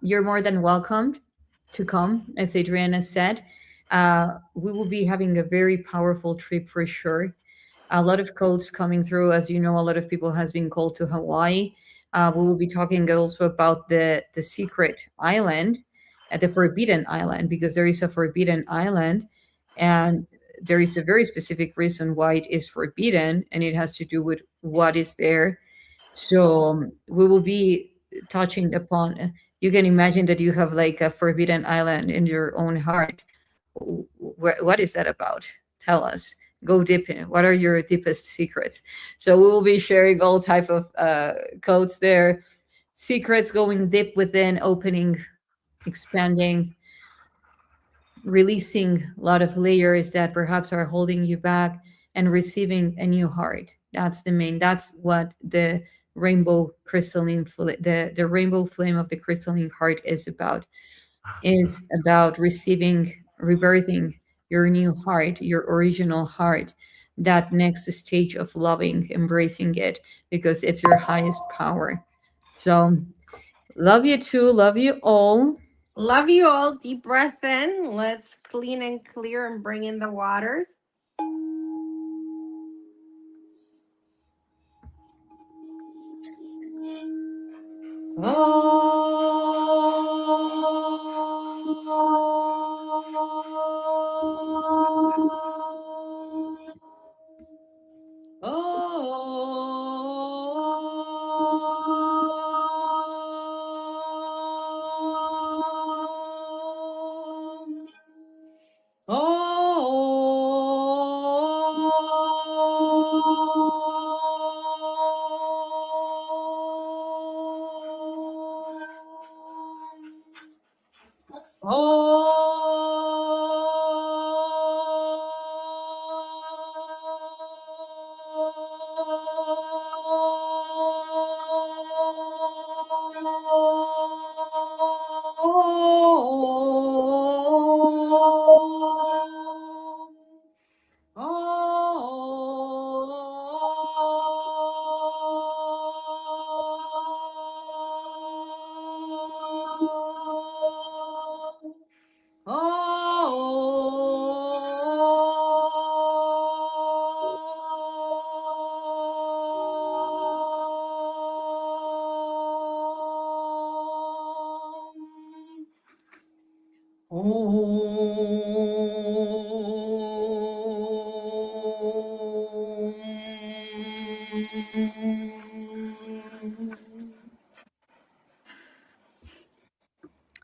Speaker 1: you're more than welcome to come, as Adriana said. We will be having a very powerful trip for sure. A lot of codes coming through. As you know, a lot of people has been called to Hawaii. We will be talking also about the secret island, the forbidden island, because there is a forbidden island, and there is a very specific reason why it is forbidden, and it has to do with what is there. So we will be touching upon. You can imagine that you have like a forbidden island in your own heart. What is that about? Tell us. Go deep in it. What are your deepest secrets? So we will be sharing all type of codes there, secrets going deep within, opening, expanding, releasing a lot of layers that perhaps are holding you back, and receiving a new heart. That's what the the rainbow flame of the crystalline heart is about receiving, rebirthing your new heart, your original heart, that next stage of loving, embracing it, because it's your highest power. So, love you too, love you all.
Speaker 2: Love you all. Deep breath in. Let's clean and clear and bring in the waters.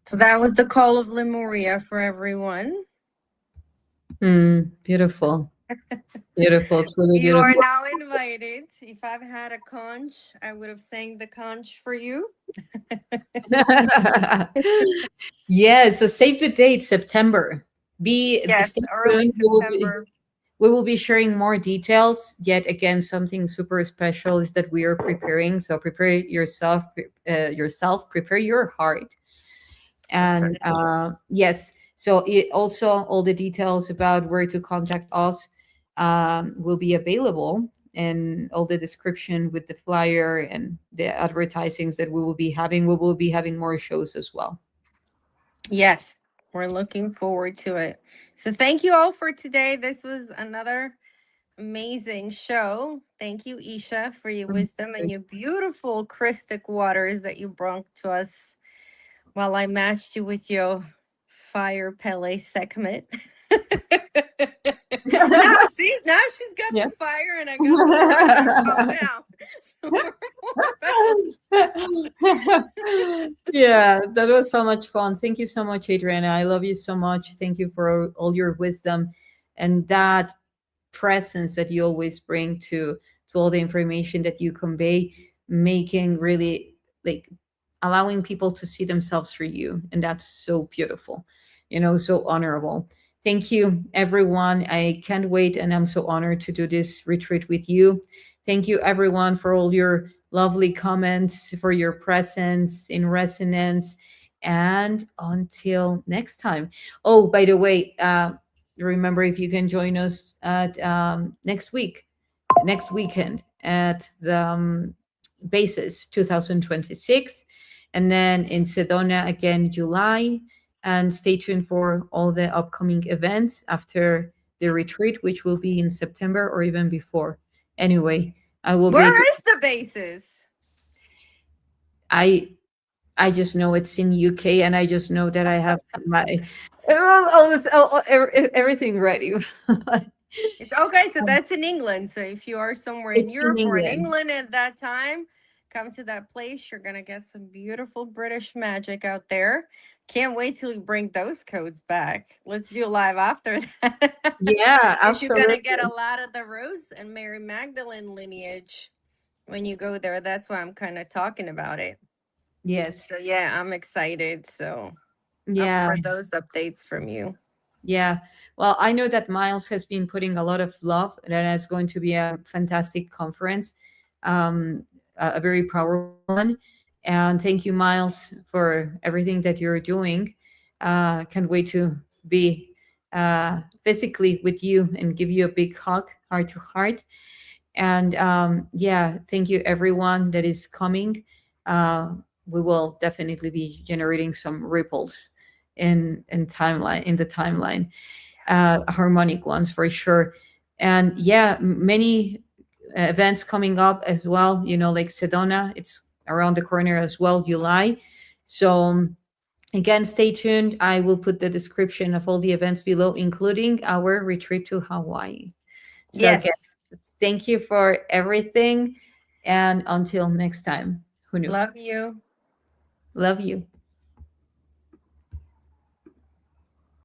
Speaker 2: So that was the call of Lemuria for everyone.
Speaker 1: Beautiful. Beautiful, truly
Speaker 2: You are
Speaker 1: beautiful.
Speaker 2: now invited. If I've had a conch, I would have sang the conch for you.
Speaker 1: Yeah, so save the date, September.
Speaker 2: Yes,
Speaker 1: Stay
Speaker 2: early
Speaker 1: tuned.
Speaker 2: September.
Speaker 1: We will be sharing more details. Yet again, something super special is that we are preparing. So prepare yourself, prepare your heart.
Speaker 2: That's
Speaker 1: And
Speaker 2: right.
Speaker 1: yes, so it also all the details about where to contact us will be available, and all the description with the flyer and the advertisings that we will be having. We will be having more shows as well.
Speaker 2: Yes, we're looking forward to it. So thank you all for today. This was another amazing show. Thank you, Isha, for your wisdom and your beautiful crystal waters that you brought to us while I matched you with your fire Pele segment. Now, see, now she's got
Speaker 1: Yeah.
Speaker 2: the fire and I got the water to calm down. So we're more balanced.
Speaker 1: Yeah, that was so much fun. Thank you so much, Adriana. I love you so much. Thank you for all your wisdom. and that presence that you always bring to all the information that you convey, making really like allowing people to see themselves through you, and that's so beautiful, so honorable. Thank you, everyone. I can't wait, and I'm so honored to do this retreat with you. Thank you, everyone, for all your lovely comments, for your presence in resonance, and until next time. Oh, by the way, remember, if you can join us at next weekend at the basis 2026, and then in Sedona again July. And stay tuned for all the upcoming events after the retreat, which will be in September or even before. Anyway, I will be.
Speaker 2: Where is the basis?
Speaker 1: I I just know it's in UK, and I just know that I have my everything ready.
Speaker 2: It's okay. So that's in England. So if you are somewhere in
Speaker 1: It's in
Speaker 2: Europe or in
Speaker 1: England.
Speaker 2: England at that time, come to that place. You're gonna get some beautiful British magic out there. Can't wait till you bring those codes back. Let's do a live after that.
Speaker 1: Yeah,
Speaker 2: Because you're gonna
Speaker 1: absolutely.
Speaker 2: get a lot of the Rose and Mary Magdalene lineage when you go there. That's why I'm kind of talking about it.
Speaker 1: Yes.
Speaker 2: So yeah, I'm excited. So up
Speaker 1: Yeah.
Speaker 2: for those updates from you.
Speaker 1: Yeah. Well, I know that Miles has been putting a lot of love, and that it's going to be a fantastic conference, a very powerful one. And thank you, Miles, for everything that you're doing. Can't wait to be physically with you and give you a big hug, heart to heart. And yeah, thank you, everyone that is coming. Uh, we will definitely be generating some ripples in the timeline, harmonic ones for sure. And yeah, many events coming up as well, like Sedona, it's around the corner as well, July. So again, stay tuned. I will put the description of all the events below, including our retreat to Hawaii. So again,
Speaker 2: Yes.
Speaker 1: thank you for everything, and until next time, who knew?
Speaker 2: Love you.
Speaker 1: Love you.